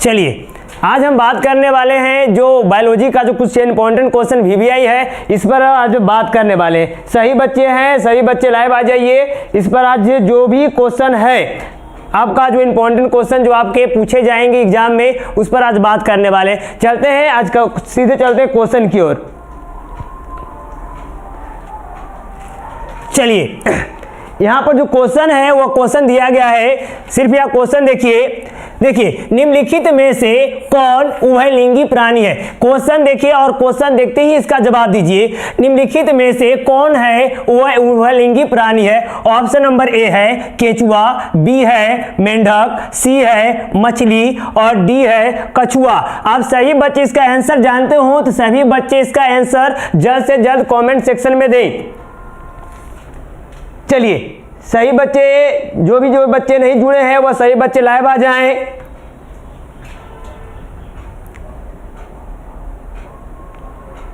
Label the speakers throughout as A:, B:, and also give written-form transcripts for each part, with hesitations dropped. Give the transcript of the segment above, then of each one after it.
A: चलिए आज हम बात करने वाले हैं जो बायोलॉजी का जो कुछ इंपॉर्टेंट क्वेश्चन वीवीआई है, इस पर आज बात करने वाले हैं। सही बच्चे हैं, सही बच्चे लाइव आ जाइए। इस पर आज जो भी क्वेश्चन है आपका, जो इंपॉर्टेंट क्वेश्चन जो आपके पूछे जाएंगे एग्जाम में, उस पर आज बात करने वाले हैं। चलते हैं आज का, सीधे चलते हैं क्वेश्चन की ओर। चलिए यहाँ पर जो क्वेश्चन है वो क्वेश्चन दिया गया है, सिर्फ यह क्वेश्चन देखिए निम्नलिखित में से कौन उभयलिंगी प्राणी है। क्वेश्चन देखिए और क्वेश्चन देखते ही इसका जवाब दीजिए। निम्नलिखित में से कौन है उभयलिंगी प्राणी है। ऑप्शन नंबर ए है केचुआ, बी है मेंढक, सी है मछली और डी है कछुआ। आप सभी बच्चे इसका आंसर जानते हो तो सभी बच्चे इसका आंसर जल्द से जल्द कमेंट सेक्शन में दें। चलिए सही बच्चे, जो बच्चे नहीं जुड़े हैं वह सही बच्चे लाइव आ जाएं।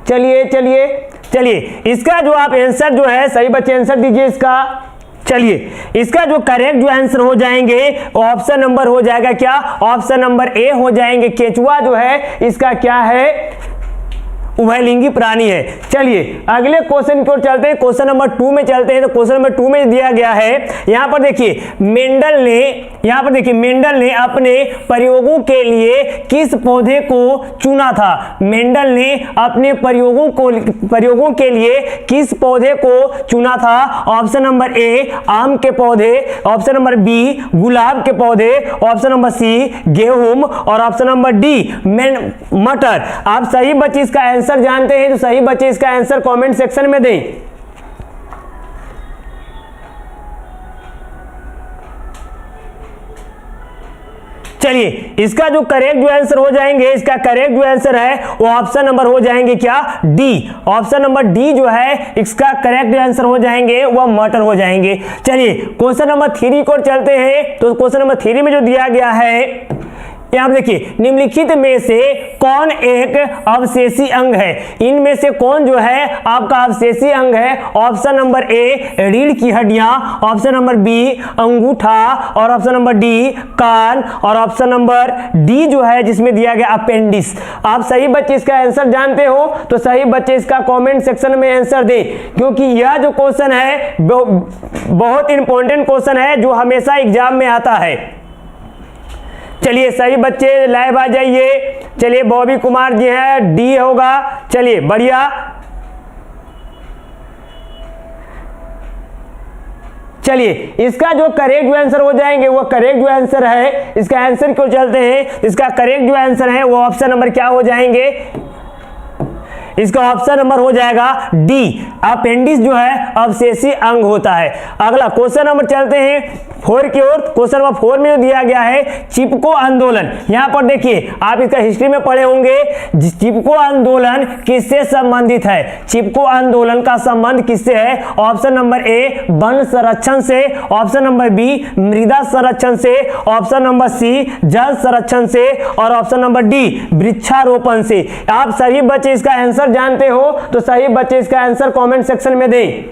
A: चलिए इसका जो आप आंसर जो है, सही बच्चे आंसर दीजिए इसका। चलिए इसका जो करेक्ट जो आंसर हो जाएंगे ऑप्शन नंबर हो जाएगा क्या, ऑप्शन नंबर ए हो जाएंगे। केचुआ जो है इसका क्या है, उभयलिंगी प्राणी है। चलिए अगले क्वेश्चन की ओर चलते हैं। क्वेश्चन नंबर 2 में चलते हैं। तो क्वेश्चन नंबर 2 में दिया गया है, यहाँ पर देखिए मेंडल ने अपने प्रयोगों के लिए किस पौधे को चुना था। मेंडल ने अपने प्रयोगों के लिए किस पौधे को चुना था। ऑप्शन नंबर ए आम के पौधे, ऑप्शन नंबर बी गुलाब के पौधे, ऑप्शन नंबर सी गेहूं और ऑप्शन नंबर डी मटर। आप सही बच्चे इसका आंसर जानते हैं तो सही बच्चे इसका आंसर कमेंट सेक्शन में दें। चलिए इसका जो करेक्ट जो आंसर हो जाएंगे, इसका करेक्ट जो आंसर है वो ऑप्शन नंबर हो जाएंगे क्या, डी। ऑप्शन नंबर डी जो है इसका करेक्ट आंसर हो जाएंगे वह मटर हो जाएंगे। चलिए क्वेश्चन नंबर 3 को चलते हैं। तो क्वेश्चन नंबर 3 में जो दिया गया है, यहाँ देखिए निम्नलिखित में से कौन एक अवशेषी अंग है। इनमें से कौन जो है आपका अवशेषी अंग है। ऑप्शन नंबर ए रीढ़ की हड्डियां, ऑप्शन नंबर बी अंगूठा और ऑप्शन नंबर डी कान और ऑप्शन नंबर डी जो है जिसमें दिया गया अपेंडिक्स। आप सही बच्चे इसका आंसर जानते हो तो सही बच्चे इसका कमेंट सेक्शन में आंसर दें, क्योंकि यह जो क्वेश्चन है बहुत इंपॉर्टेंट क्वेश्चन है जो हमेशा एग्जाम में आता है। चलिए सही बच्चे लाइव आ जाइए। चलिए बॉबी कुमार जी हैं, डी होगा। चलिए बढ़िया। चलिए इसका जो करेक्ट जो आंसर हो जाएंगे वो करेक्ट जो आंसर है, इसका आंसर क्यों चलते हैं, इसका करेक्ट जो आंसर है वो ऑप्शन नंबर क्या हो जाएंगे, इसका ऑप्शन नंबर हो जाएगा डी। अपेंडिक्स जो है अवशेषी अंग होता है। अगला क्वेश्चन नंबर चलते हैं 4 की ओर। क्वेश्चन नंबर 4 में दिया गया है चिपको आंदोलन। यहाँ पर देखिए आप इसका हिस्ट्री में पढ़े होंगे। चिपको आंदोलन किससे संबंधित है। चिपको आंदोलन का संबंध किससे है। ऑप्शन नंबर ए वन संरक्षण से, ऑप्शन नंबर बी मृदा संरक्षण से, ऑप्शन नंबर सी जल संरक्षण से और ऑप्शन नंबर डी वृक्षारोपण से। आप सभी बच्चे इसका आंसर जानते हो तो सही बच्चे इसका आंसर कमेंट सेक्शन में दें।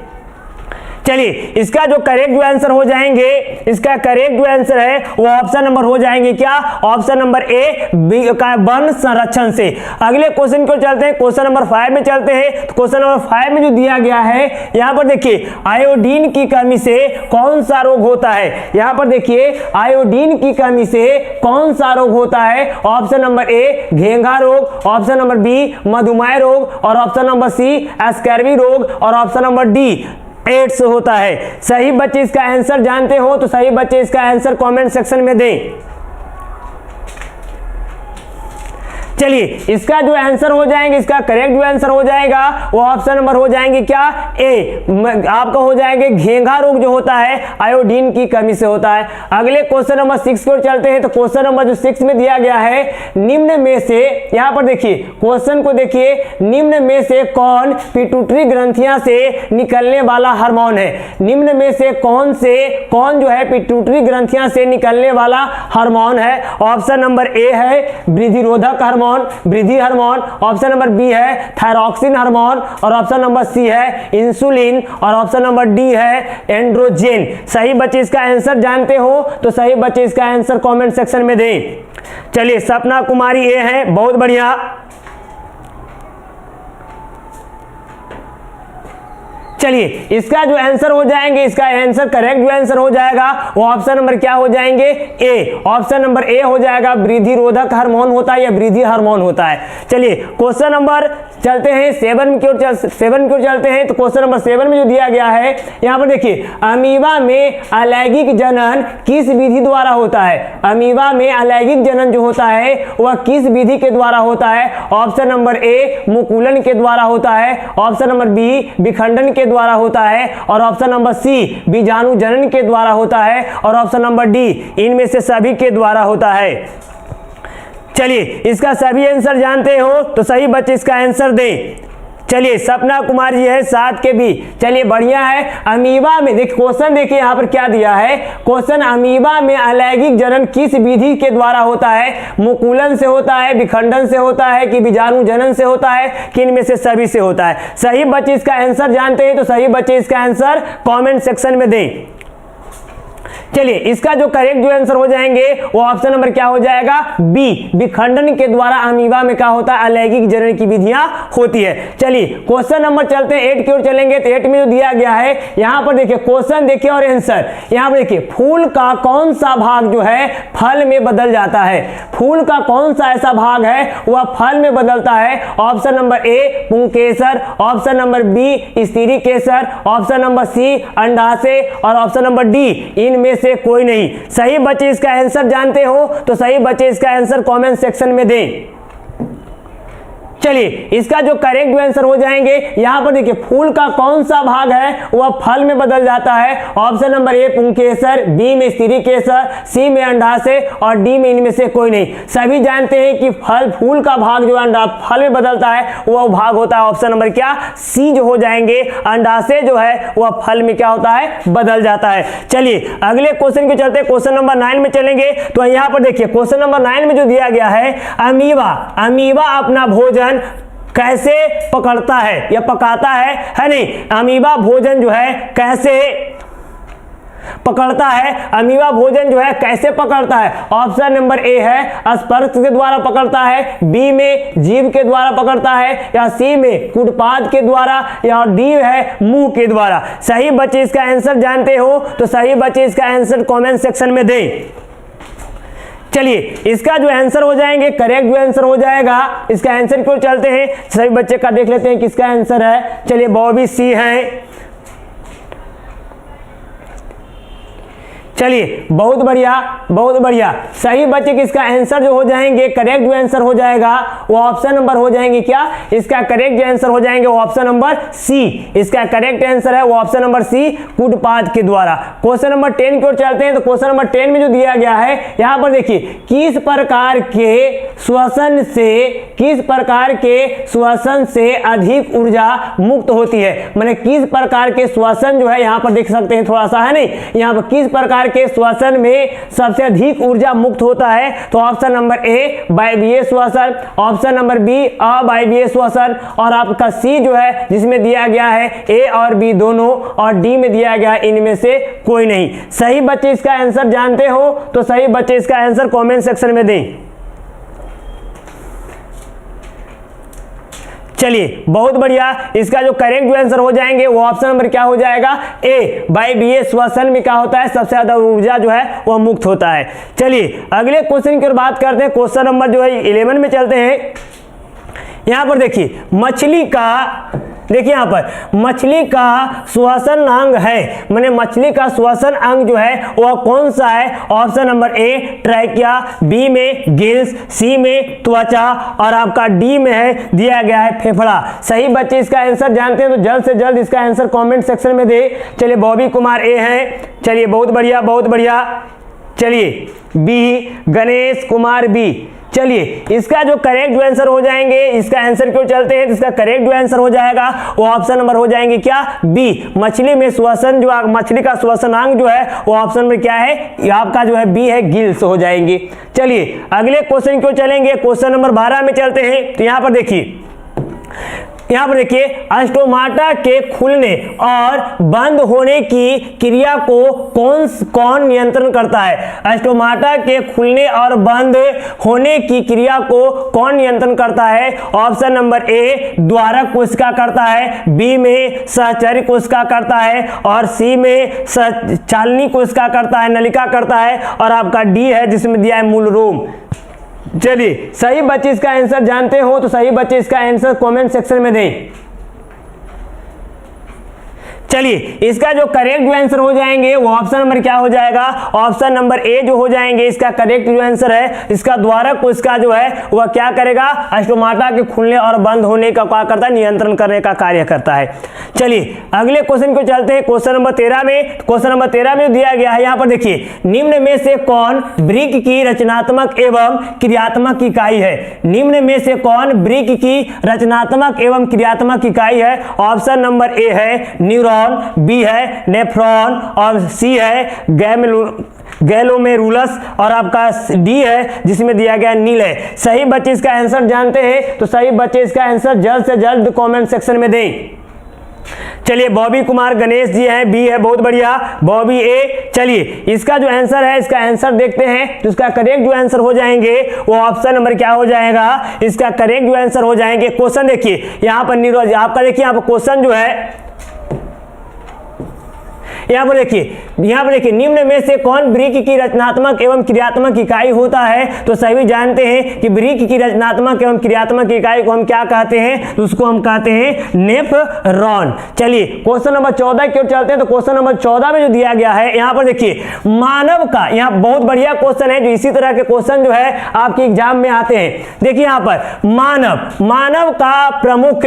A: चलिए इसका जो करेक्ट जो आंसर हो जाएंगे, इसका करेक्ट जो आंसर है वो ऑप्शन नंबर हो जाएंगे क्या, ऑप्शन नंबर ए वन संरक्षण से। अगले क्वेश्चन को चलते हैं। क्वेश्चन नंबर 5 में चलते हैं। तो क्वेश्चन नंबर 5 में जो दिया गया है, यहाँ पर देखिए आयोडीन की कमी से कौन सा रोग होता है। यहाँ पर देखिए आयोडीन की कमी से कौन सा रोग होता है। ऑप्शन नंबर ए घेंघा रोग, ऑप्शन नंबर बी मधुमेह रोग और ऑप्शन नंबर सी स्कर्वी रोग और ऑप्शन नंबर डी एड्स होता है। सही बच्चे इसका आंसर जानते हो तो सही बच्चे इसका आंसर कमेंट सेक्शन में दें। चलिए इसका जो आंसर हो जाएंगे, इसका करेक्ट जो आंसर हो जाएगा वो ऑप्शन नंबर हो जाएंगे क्या, ए आपका हो जाएंगे घेंघा रोग जो होता है आयोडीन की कमी से होता है। अगले क्वेश्चन नंबर 6 को चलते हैं। तो क्वेश्चन नंबर जो 6 में दिया गया है, निम्न में से, यहाँ पर देखिए क्वेश्चन को देखिए, निम्न में से कौन पिट्यूटरी ग्रंथियां से निकलने वाला हार्मोन है। निम्न में से कौन जो है पिट्यूटरी ग्रंथियां से निकलने वाला हार्मोन है। ऑप्शन नंबर ए है वृद्धिरोधक हार्मोन, वृद्धि हार्मोन, ऑप्शन नंबर बी है थायरॉक्सिन हार्मोन और ऑप्शन नंबर सी है इंसुलिन और ऑप्शन नंबर डी है एंड्रोजन। सही बच्चे इसका आंसर जानते हो तो सही बच्चे इसका आंसर कमेंट सेक्शन में दें। चलिए सपना कुमारी ए है, बहुत बढ़िया। चलिए इसका जो आंसर हो जाएंगे, इसका आंसर करेक्ट जो आंसर हो जाएगा वो ऑप्शन नंबर क्या हो जाएंगे, ए। ऑप्शन नंबर ए हो जाएगा, वृद्धि रोधक हार्मोन होता है या वृद्धि हार्मोन होता है। चलिए क्वेश्चन नंबर चलते हैं 7 की ओर चलते हैं। तो क्वेश्चन नंबर 7 में जो दिया गया है यहाँ पर देखिए, अमीबा में अलैंगिक जनन किस विधि द्वारा होता है। अमीबा में अलैंगिक जनन जो होता है वह किस विधि के द्वारा होता है। ऑप्शन नंबर ए मुकुलन के द्वारा होता है, ऑप्शन नंबर बी विखंडन के द्वारा होता है, और ऑप्शन नंबर सी बीजाणु जनन के द्वारा होता है, और ऑप्शन नंबर डी इनमें से सभी के द्वारा होता है। चलिए इसका सभी आंसर जानते हो तो सही बच्चे इसका आंसर दें। चलिए सपना कुमार जी है 7 के बी। चलिए बढ़िया है। अमीबा में देखिए क्वेश्चन, देखिए यहाँ पर क्या दिया है क्वेश्चन, अमीबा में अलैंगिक जनन किस विधि के द्वारा होता है। मुकुलन से होता है, विखंडन से होता है, कि बीजाणु जनन से होता है, कि इनमें से सभी से होता है। सही बच्चे इसका आंसर जानते हैं तो सही बच्चे इसका आंसर कॉमेंट सेक्शन में दें। चलिए इसका जो करेक्ट जो आंसर हो जाएंगे वो ऑप्शन नंबर क्या हो जाएगा, बी विखंडन के द्वारा अमीबा में क्या होता है, अलैंगिक जनन की विधियां होती है। चलिए क्वेश्चन नंबर चलते हैं 8 की ओर चलेंगे। तो 8 में जो दिया गया है यहाँ पर देखिए क्वेश्चन देखिए और आंसर यहाँ पर देखिए, फूल का कौन सा भाग जो है फल में बदल जाता है। फूल का कौन सा ऐसा भाग है वह फल में बदलता है। ऑप्शन नंबर ए पुंकेसर, ऑप्शन नंबर बी स्त्री केसर, ऑप्शन नंबर सी अंडाशय, और ऑप्शन नंबर डी इनमें से कोई नहीं। सही बच्चे इसका आंसर जानते हो तो सही बच्चे इसका आंसर कमेंट सेक्शन में दें। चलिए इसका जो करेक्ट आंसर हो जाएंगे यहां पर देखिए, फूल का कौन सा भाग है वह फल में बदल जाता है। ऑप्शन नंबर ए पुंकेसर, बी में स्त्री केसर, सी में अंडाशय, और डी में इनमें से कोई नहीं। सभी जानते हैं कि फूल का भाग जो अंडा फल में बदलता है वह भाग होता है ऑप्शन नंबर क्या, सी जो हो जाएंगे। अंडाशय जो है वह फल में क्या होता है, बदल जाता है। चलिए अगले क्वेश्चन के चलते क्वेश्चन नंबर 9 में चलेंगे। तो यहाँ पर देखिए क्वेश्चन नंबर 9 में जो दिया गया है, अमीबा अपना भोजन कैसे पकड़ता है या पकाता है नहीं। अमीबा भोजन जो है कैसे पकड़ता है, अमीबा भोजन जो है कैसे पकड़ता है। ऑप्शन नंबर ए है स्पर्श के द्वारा पकड़ता है, बी में जीभ के द्वारा पकड़ता है, या सी में कुटपाद के द्वारा, या डी है मुंह के द्वारा। सही बच्चे इसका आंसर जानते हो तो सही बच्चे इसका आंसर कमेंट सेक्शन में दें। चलिए इसका जो आंसर हो जाएंगे करेक्ट जो आंसर हो जाएगा, इसका आंसर क्यों चलते हैं सभी बच्चे का देख लेते हैं किसका आंसर है। चलिए बॉबी सी है। चलिए बहुत बढ़िया। सही बच्चे किसका आंसर जो हो जाएंगे करेक्ट जो आंसर हो जाएगा वो ऑप्शन नंबर हो जाएंगे क्या, इसका करेक्ट जो आंसर हो जाएंगे वो ऑप्शन नंबर सी। इसका करेक्ट आंसर है वो ऑप्शन नंबर सी कुटपाद के द्वारा। क्वेश्चन नंबर 10 की ओर चलते हैं। तो क्वेश्चन नंबर 10 में जो दिया गया है यहाँ पर देखिए, किस प्रकार के श्वसन से अधिक ऊर्जा मुक्त होती है। माने किस प्रकार के श्वसन जो है यहाँ पर देख सकते हैं थोड़ा सा है नहीं, यहाँ पर किस प्रकार के श्वसन में सबसे अधिक ऊर्जा मुक्त होता है। तो ऑप्शन नंबर ए वायवीय श्वसन, ऑप्शन नंबर बी अवायवीय श्वसन, और आपका सी जो है जिसमें दिया गया है ए और बी दोनों, और डी में दिया गया इनमें से कोई नहीं। सही बच्चे इसका आंसर जानते हो तो सही बच्चे इसका आंसर कमेंट सेक्शन में दें। चलिए बहुत बढ़िया। इसका जो करेक्ट जो आंसर हो जाएंगे वो ऑप्शन नंबर क्या हो जाएगा, ए वायवीय श्वसन में क्या होता है सबसे ज्यादा ऊर्जा जो है वह मुक्त होता है। चलिए अगले क्वेश्चन की बात करते हैं। क्वेश्चन नंबर जो है 11 में चलते हैं। यहां पर देखिए मछली का श्वसन अंग है, माने मछली का श्वसन अंग जो है वह कौन सा है। Option number A trachea, B में गिल्स, सी में त्वचा, और आपका डी में है दिया गया है फेफड़ा। सही बच्चे इसका आंसर जानते हैं तो जल्द से जल्द इसका आंसर कमेंट सेक्शन में दे। चलिए बॉबी कुमार ए है। चलिए बहुत बढ़िया। चलिए बी गणेश कुमार बी। चलिए इसका जो करेक्ट जो आंसर हो जाएंगे, इसका आंसर क्यों चलते हैं तो इसका करेक्ट जो आंसर हो जाएगा वो ऑप्शन नंबर हो जाएंगे क्या, बी। मछली में श्वसन जो मछली का श्वसनांग जो है वो ऑप्शन में क्या है आपका जो है बी है, गिल्स हो जाएंगे। चलिए अगले क्वेश्चन क्यों चलेंगे। क्वेश्चन नंबर 12 में चलते हैं। तो यहाँ पर देखिए यहां पर देखिए स्टोमाटा के खुलने और बंद होने की क्रिया को कौन नियंत्रण करता है? स्टोमाटा के खुलने और बंद होने की क्रिया को कौन नियंत्रण करता है? ऑप्शन नंबर ए द्वारक कोशिका करता है, बी में सहचर्य कोशिका करता है और सी में चालनी कोशिका करता है, नलिका करता है और आपका डी है जिसमें दिया है मूल रोम। चलिए सही बच्चे इसका आंसर जानते हो तो सही बच्चे इसका आंसर कमेंट सेक्शन में दें। चलिए इसका जो करेक्ट जो आंसर हो जाएंगे वो ऑप्शन नंबर क्या हो जाएगा? ऑप्शन नंबर ए जो हो जाएंगे इसका करेक्ट जो आंसर है। इसका द्वारक कोशिका जो है वह क्या करेगा? स्टोमाटा के खुलने और बंद होने का क्या करता है? नियंत्रण करने का कार्य करता है। चलिए अगले क्वेश्चन को चलते हैं, क्वेश्चन नंबर 13 में। क्वेश्चन नंबर 13 में दिया गया है, यहाँ पर देखिए निम्न में से कौन ब्रिक की रचनात्मक एवं क्रियात्मक इकाई है? निम्न में से कौन ब्रिक की रचनात्मक एवं क्रियात्मक इकाई है? ऑप्शन नंबर ए है न्यूरॉन, बी है नेफ्रॉन और सी है ग्लोमेरुलस और आपका डी है जिसमें दिया गया नील है। सही बच्चे इसका आंसर जानते हैं तो सही बच्चे इसका आंसर जल्द से जल्द कमेंट सेक्शन में दें। चलिए बॉबी कुमार गणेश जी हैं, बी है, बहुत बढ़िया, बॉबी ए। चलिए इसका जो आंसर है इसका आंसर देखते हैं तो इसका करेक्ट जो आंसर हो जाएंगे वो ऑप्शन नंबर क्या हो जाएगा? इसका करेक्ट जो आंसर हो जाएंगे, क्वेश्चन देखिए यहाँ पर न्यूरो आपका देखिए यहाँ पर क्वेश्चन जो है यहाँ पर देखिए निम्न में से कौन ब्रिक की रचनात्मक एवं क्रियात्मक इकाई होता है? तो सभी जानते हैं कि ब्रिक की रचनात्मक एवं क्रियात्मक इकाई को हम क्या कहते हैं? तो उसको हम कहते हैं नेफ्रॉन। चलिए क्वेश्चन नंबर 14 की ओर चलते हैं तो क्वेश्चन नंबर 14 में जो दिया गया है यहाँ पर देखिए मानव का, यहाँ बहुत बढ़िया क्वेश्चन है जो इसी तरह के क्वेश्चन जो है आपके एग्जाम में आते हैं। देखिए यहाँ पर मानव का प्रमुख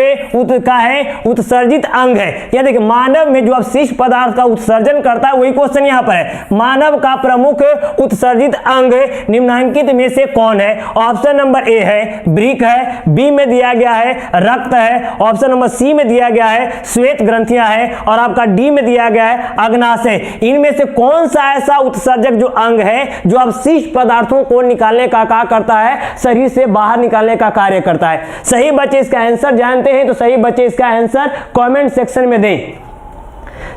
A: का है उत्सर्जित अंग है। यहाँ देखिए मानव में जो अवशिष्ट पदार्थ का उत्सर्जन करता है वही क्वेश्चन यहाँ पर है। मानव का प्रमुख उत्सर्जित अंग निम्नलिखित में से कौन है? ऑप्शन नंबर ए है ब्रिक है, बी में दिया गया है रक्त है, ऑप्शन नंबर सी में दिया गया है श्वेत ग्रंथियां है और आपका डी में दिया गया है अग्नाशय। इनमें से कौन सा ऐसा उत्सर्जक जो अंग है जो अवशिष्ट पदार्थों को निकालने का कार्य करता है, शरीर से बाहर निकालने का कार्य करता है? सही बच्चे इसका आंसर जानते हैं तो सही बच्चे इसका आंसर कमेंट सेक्शन में दें।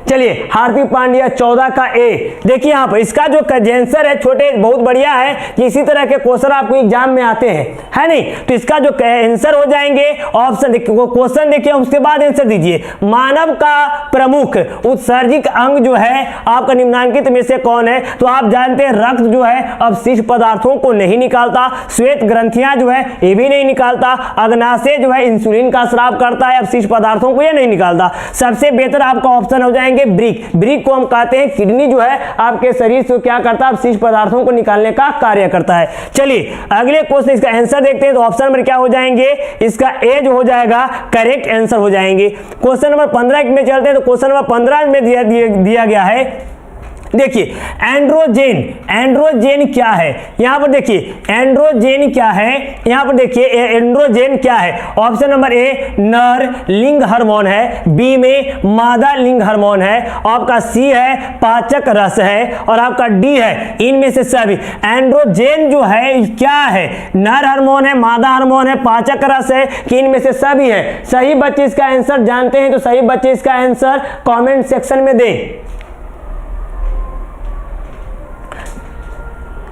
A: चलिए हार्दिक पांड्या 14 का ए। देखिए यहाँ पर इसका जो आंसर है छोटे बहुत बढ़िया है कि इसी तरह के क्वेश्चन आपको एग्जाम में आते हैं, है नहीं? तो इसका जो आंसर हो जाएंगे ऑप्शन क्वेश्चन देखिए उसके बाद आंसर दीजिए। मानव का प्रमुख उत्सर्जित अंग जो है आपका निम्नलिखित में से कौन है? तो आप जानते हैं रक्त जो है अवशिष्ट पदार्थों को नहीं निकालता, श्वेत ग्रंथियां जो है ये भी नहीं निकालता, अग्नाशय जो है इंसुलिन का स्राव करता है, अवशिष्ट पदार्थों को ये नहीं निकालता। सबसे बेहतर आपका ऑप्शन हो जाएंगे ब्रिक को हम कहते हैं किडनी जो है आपके शरीर से क्या करता है? अवशिष्ट पदार्थों को निकालने का कार्य करता है। चलिए अगले क्वेश्चन इसका आंसर देखते हैं तो ऑप्शन नंबर क्या हो जाएंगे? इसका ए जो हो जाएगा करेक्ट आंसर हो जाएंगे। क्वेश्चन नंबर 15 में चलते हैं तो क्वेश्चन नंबर 15 में दिया गया है, देखिए एंड्रोजेन क्या है? यहां पर देखिए एंड्रोजेन क्या है? यहां पर देखिए एंड्रोजेन क्या है? ऑप्शन नंबर ए नर लिंग हार्मोन है, बी में मादा लिंग हार्मोन है, आपका सी है पाचक रस है और आपका डी है इनमें से सभी। एंड्रोजेन जो है क्या है? नर हार्मोन है, मादा हार्मोन है, पाचक रस है कि इनमें से सभी है? सही बच्चे इसका आंसर जानते हैं तो सही बच्चे इसका आंसर कमेंट सेक्शन में दें।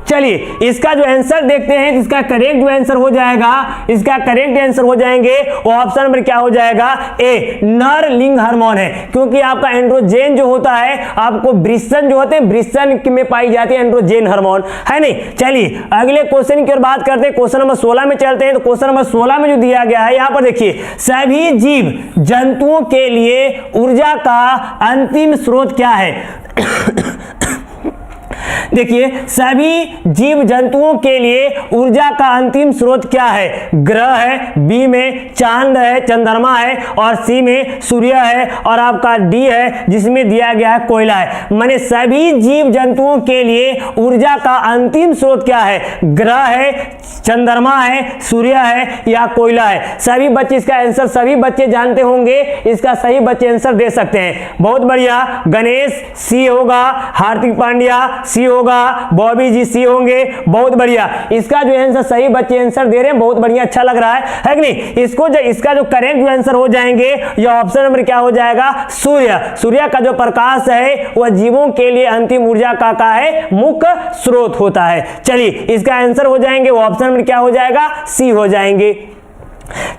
A: चलिए इसका जो आंसर देखते हैं इसका करेक्ट जो आंसर हो जाएगा, इसका करेक्ट आंसर हो जाएंगे वो ऑप्शन नंबर क्या हो जाएगा? ए नर लिंग हार्मोन है, क्योंकि आपका एंड्रोजेन जो होता है आपको वृषण जो होते हैं वृषण में पाई जाती है एंड्रोजेन हार्मोन, है नहीं? चलिए अगले क्वेश्चन की ओर बात करते हैं, क्वेश्चन नंबर 16 में चलते हैं तो क्वेश्चन नंबर 16 में जो दिया गया है यहाँ पर देखिए सभी जीव जंतुओं के लिए ऊर्जा का अंतिम स्रोत क्या है? देखिए सभी जीव जंतुओं के लिए ऊर्जा का अंतिम स्रोत क्या है? ग्रह है, बी में चांद है चंद्रमा है और सी में सूर्य है और आपका डी है जिसमें दिया गया है कोयला है। माने सभी जीव जंतुओं के लिए ऊर्जा का अंतिम स्रोत क्या है? ग्रह है, चंद्रमा है, सूर्य है या कोयला है? सभी बच्चे इसका आंसर सभी बच्चे जानते होंगे, इसका सही बच्चे आंसर दे सकते हैं। बहुत बढ़िया, गणेश सी होगा, हार्दिक पांड्या सी होगा, बॉबी जी सी होंगे। बहुत बढ़िया, इसका जो आंसर सही बच्चे आंसर दे रहे हैं, बहुत बढ़िया, अच्छा लग रहा है कि नहीं। इसका जो करेक्ट जो आंसर हो जाएंगे ये ऑप्शन नंबर क्या हो जाएगा, सूर्य। सूर्य का जो प्रकाश है वह जीवों के लिए अंतिम ऊर्जा का है, मुख्य स्रोत होता है। चलिए इसका आंसर हो जाएंगे वो ऑप्शन नंबर क्या हो जाएगा, सी हो जाएंगे।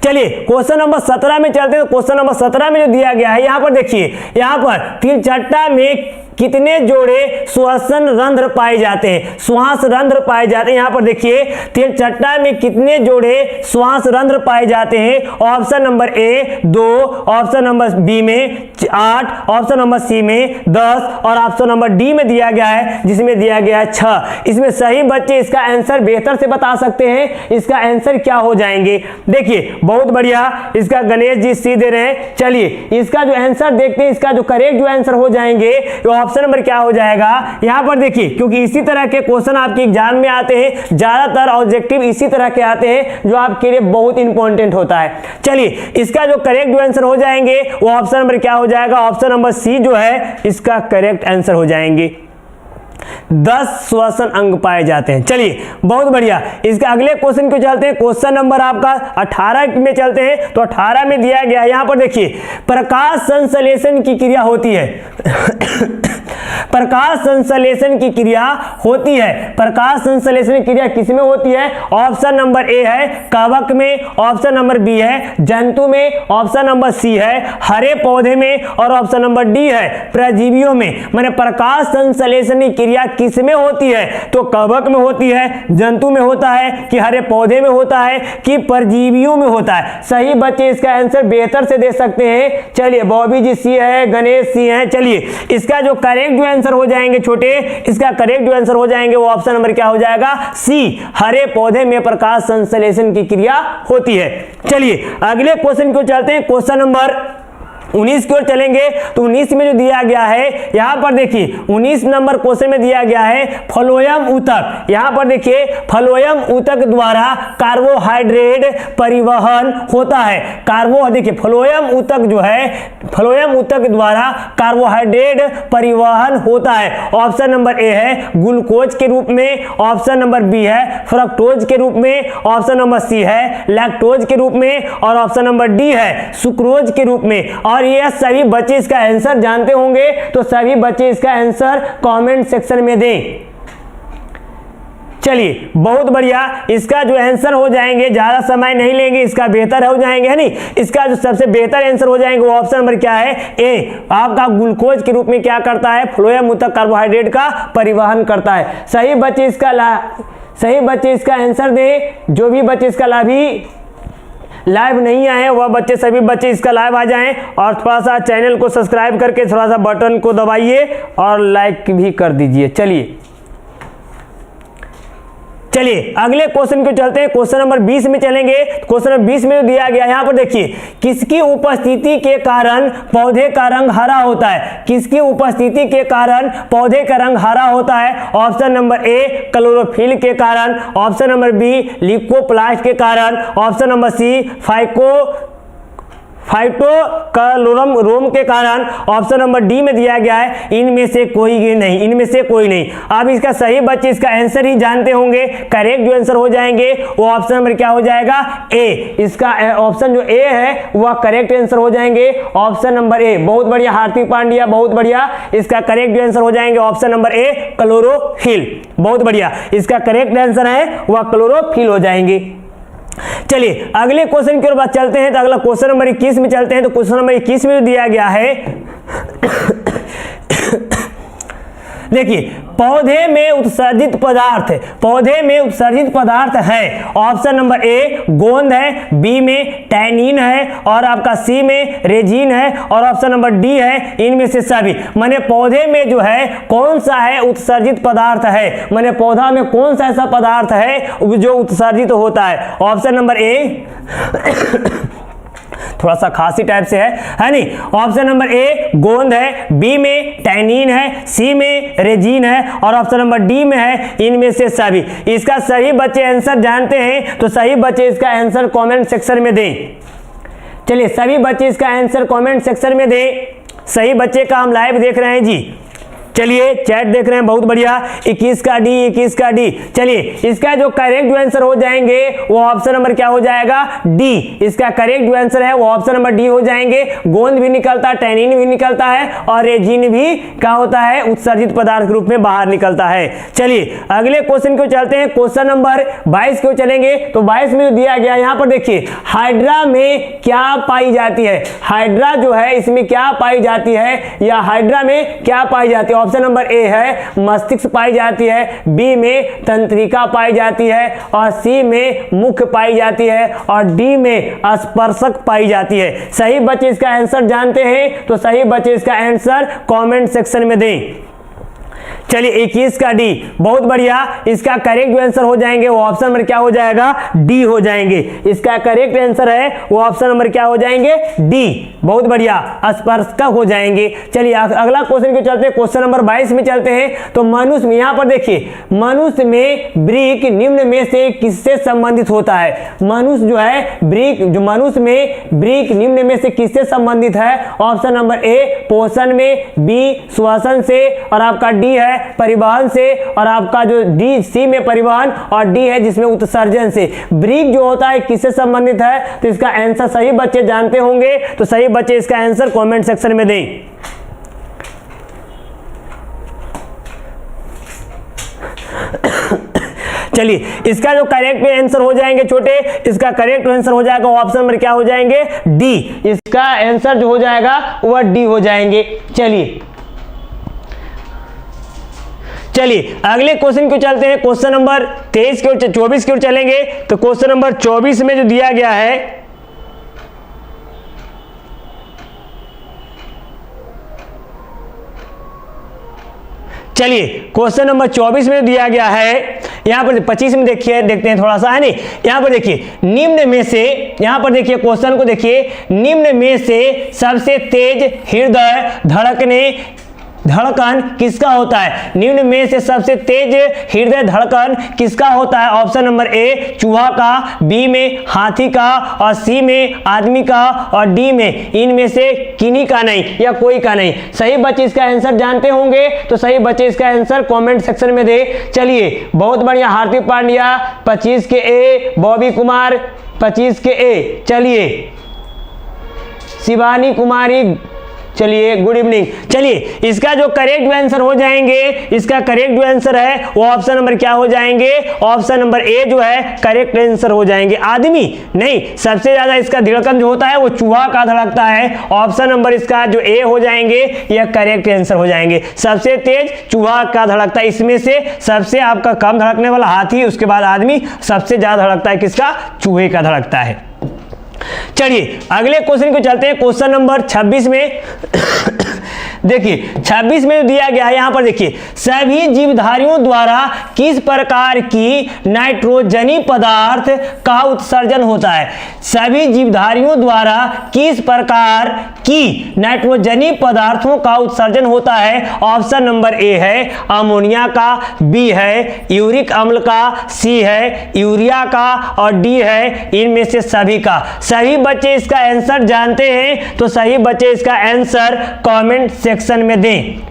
A: चलिए क्वेश्चन नंबर 17 में चलते हैं। क्वेश्चन नंबर 17 में जो दिया गया है यहां पर देखिए, यहां पर तिलचट्टा में कितने जोड़े श्वसन रंध्र पाए जाते हैं, श्वास रंध्र पाए जाते हैं। यहां पर देखिए तिलचट्टा में कितने जोड़े श्वास रंध्र पाए जाते हैं। Option number A 2, option number B में 8, ऑप्शन नंबर सी में 10 और ऑप्शन नंबर डी में दिया गया है जिसमें दिया गया है 6। इसमें सही बच्चे इसका आंसर बेहतर से बता सकते हैं, इसका आंसर क्या हो जाएंगे। देखिए बहुत बढ़िया, इसका गणेश जी सी दे रहे हैं। चलिए इसका जो आंसर देखते हैं, इसका जो करेक्ट जो आंसर हो जाएंगे ऑप्शन नंबर क्या हो जाएगा। यहां पर देखिए क्योंकि इसी तरह के क्वेश्चन आपके एग्जाम में आते हैं, ज्यादातर ऑब्जेक्टिव इसी तरह के आते हैं जो आपके लिए बहुत इंपॉर्टेंट होता है। चलिए इसका जो करेक्ट जो आंसर हो जाएंगे वो ऑप्शन नंबर क्या हो जाएगा, ऑप्शन नंबर सी जो है इसका करेक्ट आंसर हो जाएंगे। 10 श्वसन अंग पाए जाते हैं। चलिए बहुत बढ़िया, इसका अगले क्वेश्चन को चलते हैं। क्वेश्चन नंबर आपका 18 में चलते हैं। तो 18 में दिया गया है, यहां पर देखिए प्रकाश संश्लेषण की क्रिया होती है प्रकाश संश्लेषण की क्रिया होती है। प्रकाश संश्लेषण की क्रिया किसमें होती है, ऑप्शन नंबर ए है कवक में, ऑप्शन नंबर बी है जंतु में, ऑप्शन नंबर सी है हरे पौधे में और ऑप्शन नंबर डी है परजीवियों में। माने प्रकाश संश्लेषण की क्रिया किसमें होती है, तो कवक में होती है, जंतु में होता है कि हरे पौधे में होता है कि परजीवियों में होता है। सही बच्चे इसका आंसर बेहतर से दे सकते हैं। चलिए बॉबी जी सी है, गणेश सी है। चलिए इसका जो करेक्ट जो आंसर हो जाएंगे छोटे, इसका करेक्ट जो आंसर हो जाएंगे वो ऑप्शन नंबर क्या हो जाएगा, सी हरे पौधे में प्रकाश संश्लेषण की क्रिया होती है। चलिए अगले क्वेश्चन को चलते हैं। क्वेश्चन नंबर 19 की ओर चलेंगे। तो 19 में जो दिया गया है यहां पर देखिए 19 नंबर क्वेश्चन में दिया गया है फ्लोएम ऊतक। यहां पर देखिए फ्लोएम ऊतक द्वारा कार्बोहाइड्रेट परिवहन होता है। देखिए फ्लोएम ऊतक जो है, फ्लोएम ऊतक द्वारा कार्बोहाइड्रेट परिवहन होता है। ऑप्शन नंबर ए है ग्लूकोज के रूप में, ऑप्शन नंबर बी है फ्रक्टोज के रूप में, ऑप्शन नंबर सी है लैक्टोज के रूप में और ऑप्शन नंबर डी है सुक्रोज के रूप में। और ये सभी बच्चे इसका आंसर जानते होंगे, तो सभी बच्चे इसका आंसर कमेंट सेक्शन में दें। चलिए बहुत बढ़िया, इसका जो आंसर हो जाएंगे, ज्यादा समय नहीं लेंगे, इसका बेहतर हो जाएंगे, है नहीं। इसका जो सबसे बेहतर आंसर हो जाएंगे वो ऑप्शन नंबर क्या है, ए आपका ग्लूकोज के रूप में क्या करता है, फ्लोएम ऊतक कार्बोहाइड्रेट का परिवहन करता है। सही बच्चे इसका आंसर दें। जो भी बच्चे इसका लाइव नहीं आए वह बच्चे, सभी बच्चे इसका लाइव आ जाएं और थोड़ा सा चैनल को सब्सक्राइब करके थोड़ा सा बटन को दबाइए और लाइक भी कर दीजिए। चलिए अगले क्वेश्चन को चलते हैं। क्वेश्चन नंबर 20 में चलेंगे। क्वेश्चन नंबर 20 में दिया गया यहां पर देखिए किसकी उपस्थिति के कारण पौधे का रंग हरा होता है। किसकी उपस्थिति के कारण पौधे का रंग हरा होता है। ऑप्शन नंबर ए क्लोरोफिल के कारण, ऑप्शन नंबर बी ल्यूकोप्लास्ट के कारण, ऑप्शन नंबर सी फाइटोक्लोरम के कारण, ऑप्शन नंबर डी में दिया गया है इनमें से कोई नहीं। अब इसका सही बच्चे इसका आंसर ही जानते होंगे। करेक्ट जो आंसर हो जाएंगे वो ऑप्शन नंबर क्या हो जाएगा, ए। इसका ऑप्शन जो ए है वह करेक्ट आंसर हो जाएंगे, ऑप्शन नंबर ए। बहुत बढ़िया हार्दिक पांड्या, बहुत बढ़िया। इसका करेक्ट जो आंसर हो जाएंगे ऑप्शन नंबर ए क्लोरोफिल। बहुत बढ़िया, इसका करेक्ट आंसर है वह क्लोरोफिल हो जाएंगे। चलिए अगले क्वेश्चन की ओर बात चलते हैं। तो अगला क्वेश्चन नंबर 21 में चलते हैं। तो क्वेश्चन नंबर 21 में दिया गया है देखिए पौधे में उत्सर्जित पदार्थ है। ऑप्शन नंबर ए गोंद है, बी में टैनिन है और आपका सी में रेजिन है और ऑप्शन नंबर डी है इनमें से सभी। माने पौधे में जो है कौन सा है उत्सर्जित पदार्थ है, माने पौधा में कौन सा ऐसा पदार्थ है जो उत्सर्जित होता है। ऑप्शन नंबर ए थोड़ा सा खांसी टाइप से है नहीं। ऑप्शन नंबर ए गोंद है, बी में टैनिन है, सी में रेजिन है और ऑप्शन नंबर डी में है इनमें से सभी। इसका सही बच्चे आंसर जानते हैं तो सही बच्चे इसका आंसर कमेंट सेक्शन में दें। चलिए सभी बच्चे इसका आंसर कमेंट सेक्शन में दें। सही बच्चे का हम लाइव देख रहे हैं जी। चलिए चैट देख रहे हैं, बहुत बढ़िया। 21 का डी, 21 का डी। चलिए इसका जो करेक्ट जो आंसर हो जाएंगे वो ऑप्शन नंबर क्या हो जाएगा, डी। इसका करेक्ट जो आंसर है वो ऑप्शन नंबर डी हो जाएंगे। गोंद भी निकलता है, टैनिन भी निकलता है और रेजिन भी क्या होता है, उत्सर्जित पदार्थ के रूप में बाहर निकलता है। चलिए अगले क्वेश्चन को चलते हैं। क्वेश्चन नंबर 22 को चलेंगे। तो 22 में दिया गया यहां पर देखिए, हाइड्रा में क्या पाई जाती है। हाइड्रा जो है इसमें क्या पाई जाती है, या हाइड्रा में क्या पाई जाती है। ऑप्शन नंबर ए है मस्तिष्क पाई जाती है, बी में तंत्रिका पाई जाती है, और सी में मुख पाई जाती है, और डी में स्पर्शक पाई जाती है। सही बच्चे इसका आंसर जानते हैं तो सही बच्चे इसका आंसर कमेंट सेक्शन में दें। चलिए 21 का डी, बहुत बढ़िया। इसका करेक्ट जो आंसर हो जाएंगे वो ऑप्शन नंबर क्या हो जाएगा, डी हो जाएंगे। इसका करेक्ट आंसर है वो ऑप्शन नंबर क्या हो जाएंगे, डी। बहुत बढ़िया, स्पर्शक हो जाएंगे। चलिए अगला क्वेश्चन को चलते हैं। क्वेश्चन नंबर 22 में चलते हैं। तो मनुष्य में, यहां पर देखिए, मनुष्य में वृक्क निम्न में से किससे संबंधित होता है। मनुष्य जो है वृक्क, जो मनुष्य में वृक्क निम्न में से किससे संबंधित है। ऑप्शन नंबर ए पोषण में, बी श्वसन से, और आपका डी है परिवहन से, और आपका जो डी सी में परिवहन, और डी है जिसमें उत्सर्जन से। वृक्क जो होता है किससे संबंधित है, तो इसका आंसर सही बच्चे जानते होंगे तो सही बच्चे इसका आंसर कमेंट सेक्शन में दें। चलिए इसका जो करेक्ट आंसर हो जाएंगे छोटे, इसका करेक्ट आंसर हो जाएगा ऑप्शन नंबर क्या हो जाएंगे, डी। इसका आंसर जो हो जाएगा वह डी हो जाएंगे। चलिए अगले क्वेश्चन को चलते हैं। क्वेश्चन नंबर 23 की ओर 24 की ओर चलेंगे। तो क्वेश्चन नंबर 24 में जो दिया गया है, चलिए क्वेश्चन नंबर 24 में दिया गया है, यहां पर 25 में देखिए, देखते हैं थोड़ा सा, है नहीं। यहां पर देखिए निम्न में से, यहां पर देखिए क्वेश्चन को देखिए, निम्न में से सबसे तेज हृदय धड़कन किसका होता है। निम्न में से सबसे तेज हृदय धड़कन किसका होता है। ऑप्शन नंबर ए चूहा का, बी में हाथी का, और सी में आदमी का, और डी में इनमें से किन्हीं का नहीं या कोई का नहीं। सही बच्चे इसका आंसर जानते होंगे तो सही बच्चे इसका आंसर कमेंट सेक्शन में दे। चलिए बहुत बढ़िया, हार्दिक पांड्या 25 के ए, बॉबी कुमार 25 के ए, चलिए शिवानी कुमारी, चलिए गुड इवनिंग। चलिए इसका जो करेक्ट आंसर हो जाएंगे, इसका करेक्ट आंसर है वो ऑप्शन नंबर क्या हो जाएंगे, ऑप्शन नंबर ए जो है करेक्ट आंसर हो जाएंगे। आदमी नहीं, सबसे ज्यादा इसका धड़कन जो होता है वो चूहा का धड़कता है। ऑप्शन नंबर इसका जो ए हो जाएंगे यह करेक्ट आंसर हो जाएंगे। सबसे तेज चूहा का धड़कता है, इसमें से सबसे आपका कम धड़कने वाला हाथी, उसके बाद आदमी, सबसे ज्यादा धड़कता है किसका, चूहे का धड़कता है। चलिए अगले क्वेश्चन को चलते हैं। क्वेश्चन नंबर 26 में देखिए 26 में दिया गया है, यहां पर देखिए, सभी जीवधारियों द्वारा किस प्रकार की नाइट्रोजनी पदार्थ का उत्सर्जन होता है। सभी जीवधारियों द्वारा किस प्रकार की नाइट्रोजनी पदार्थों का उत्सर्जन होता है। ऑप्शन नंबर ए है अमोनिया का, बी है यूरिक अम्ल का, सी है यूरिया का, और डी है इनमें से सभी का। सही बच्चे इसका आंसर जानते हैं तो सही बच्चे इसका आंसर कमेंट सेक्शन में दें।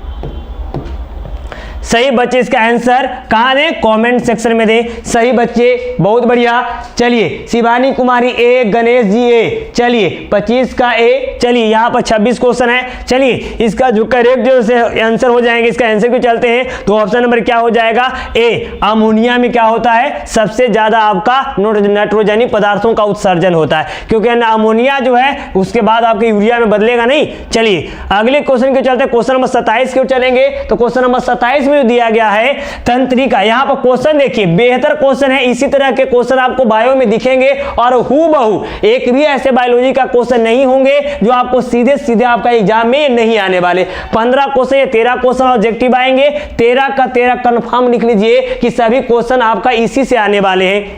A: सही बच्चे इसका आंसर कहां दें, कमेंट सेक्शन में दें। सही बच्चे, बहुत बढ़िया। चलिए शिवानी कुमारी ए, गणेश जी ए, चलिए 25 का ए। चलिए यहां पर 26 क्वेश्चन है। चलिए इसका जो करेक्ट जो आंसर हो जाएंगे, इसका आंसर को चलते हैं। तो ऑप्शन नंबर क्या हो जाएगा, ए। अमोनिया में क्या होता है, सबसे ज्यादा आपका नाइट्रोजनी पदार्थों का उत्सर्जन होता है, क्योंकि अमोनिया जो है उसके बाद आपके यूरिया में बदलेगा नहीं। चलिए अगले क्वेश्चन को चलते हैं। क्वेश्चन नंबर 27 की ओर चलेंगे। तो क्वेश्चन नंबर 27 दिया गया है तंत्रिका। यहां पर क्वेश्चन देखिए, बेहतर क्वेश्चन है, इसी तरह के क्वेश्चन आपको बायो में दिखेंगे, और हूबहू एक भी ऐसे बायोलॉजी का क्वेश्चन नहीं होंगे जो आपको सीधे सीधे आपका एग्जाम में नहीं आने वाले। 15 क्वेश्चन या 13 क्वेश्चन ऑब्जेक्टिव आएंगे, 13 का 13 कंफर्म लिख लीजिए कि सभी क्वेश्चन आपका इसी से आने वाले हैं।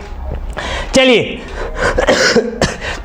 A: चलिए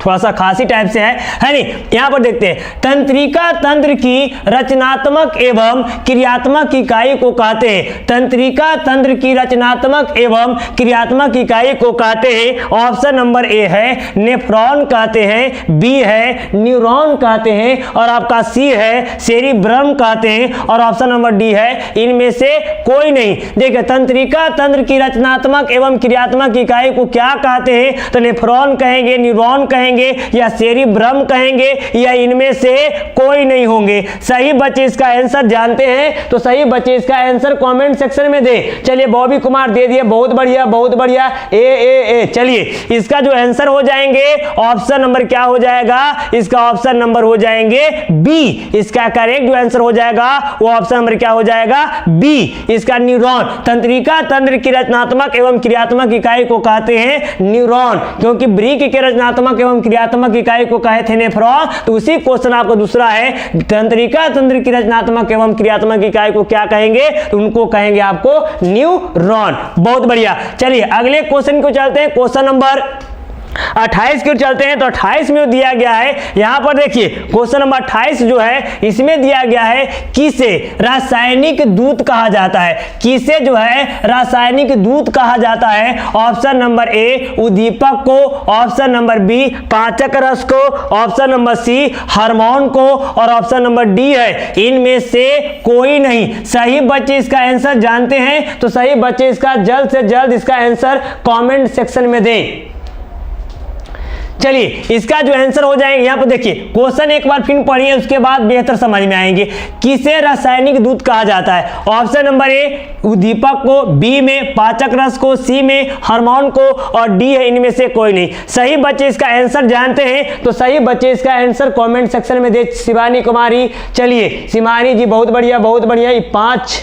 A: थोड़ा सा खांसी टाइप से है नहीं। यहां पर देखते हैं, तंत्रिका तंत्र की रचनात्मक एवं क्रियात्मक इकाई को कहते हैं। तंत्रिका तंत्र की रचनात्मक एवं क्रियात्मक इकाई को कहते हैं। ऑप्शन नंबर ए है नेफ्रॉन कहते हैं, बी है न्यूरॉन कहते हैं, और आपका सी है सेरिब्रम कहते हैं, और ऑप्शन नंबर डी है इनमें से कोई नहीं। देखिए, तंत्रिका तंत्र की रचनात्मक एवं क्रियात्मक इकाई को क्या कहते हैं, तो नेफ्रॉन कहेंगे, न्यूरॉन कहेंगे, या सेरिब्रम कहेंगे, या इनमें से कोई नहीं होंगे। सही बच्चे इसका आंसर जानते हैं तो सही बच्चे इसका आंसर कमेंट सेक्शन में दे। चलिए, बॉबी कुमार दे दिए, बहुत बढ़िया बहुत बढ़िया। ए चलिए, इसका जो आंसर हो जाएंगे ऑप्शन नंबर क्या हो जाएगा, इसका ऑप्शन नंबर हो जाएंगे बी। इसका करेक्ट जो आंसर हो जाएगा वो ऑप्शन नंबर क्या हो जाएगा, बी। इसका न्यूरॉन, तंत्रिका तंत्र की रचनात्मक एवं क्रियात्मक इकाई को कहते हैं न्यूरॉन, क्योंकि ब्रिक के रचनात्मक एवं क्रियात्मक इकाई को कहे थे नेफ्रॉन। तो उसी क्वेश्चन आपको दूसरा है, तंत्रिका तंत्र की रचनात्मक एवं क्रियात्मक इकाई को क्या कहेंगे, तो उनको कहेंगे आपको न्यूरॉन। बहुत बढ़िया। चलिए अगले क्वेश्चन को चलते हैं, क्वेश्चन नंबर 28 की ओर चलते हैं। तो 28 में दिया गया है, यहां पर देखिए क्वेश्चन नंबर 28 जो है इसमें दिया गया है, किसे रासायनिक दूत कहा जाता है। किसे जो है रासायनिक दूत कहा जाता है। ऑप्शन नंबर ए उद्दीपक को, ऑप्शन नंबर बी पाचक रस को, ऑप्शन नंबर सी हार्मोन को, और ऑप्शन नंबर डी है इनमें से कोई नहीं। सही बच्चे इसका आंसर जानते हैं तो सही बच्चे इसका जल्द से जल्द इसका आंसर कमेंट सेक्शन में दें। चलिए, इसका जो आंसर हो जाएंगे, यहां पर देखिए क्वेश्चन एक बार फिर पढ़िए, उसके बाद बेहतर समझ में आएंगे। किसे रासायनिक दूत कहा जाता है। ऑप्शन नंबर ए उद्दीपक को, बी में पाचक रस को, सी में हार्मोन को, और डी है इनमें से कोई नहीं। सही बच्चे इसका आंसर जानते हैं तो सही बच्चे इसका आंसर कमेंट सेक्शन में दे। शिवानी कुमारी, चलिए शिवानी जी बहुत बढ़िया बहुत बढ़िया। ये 5।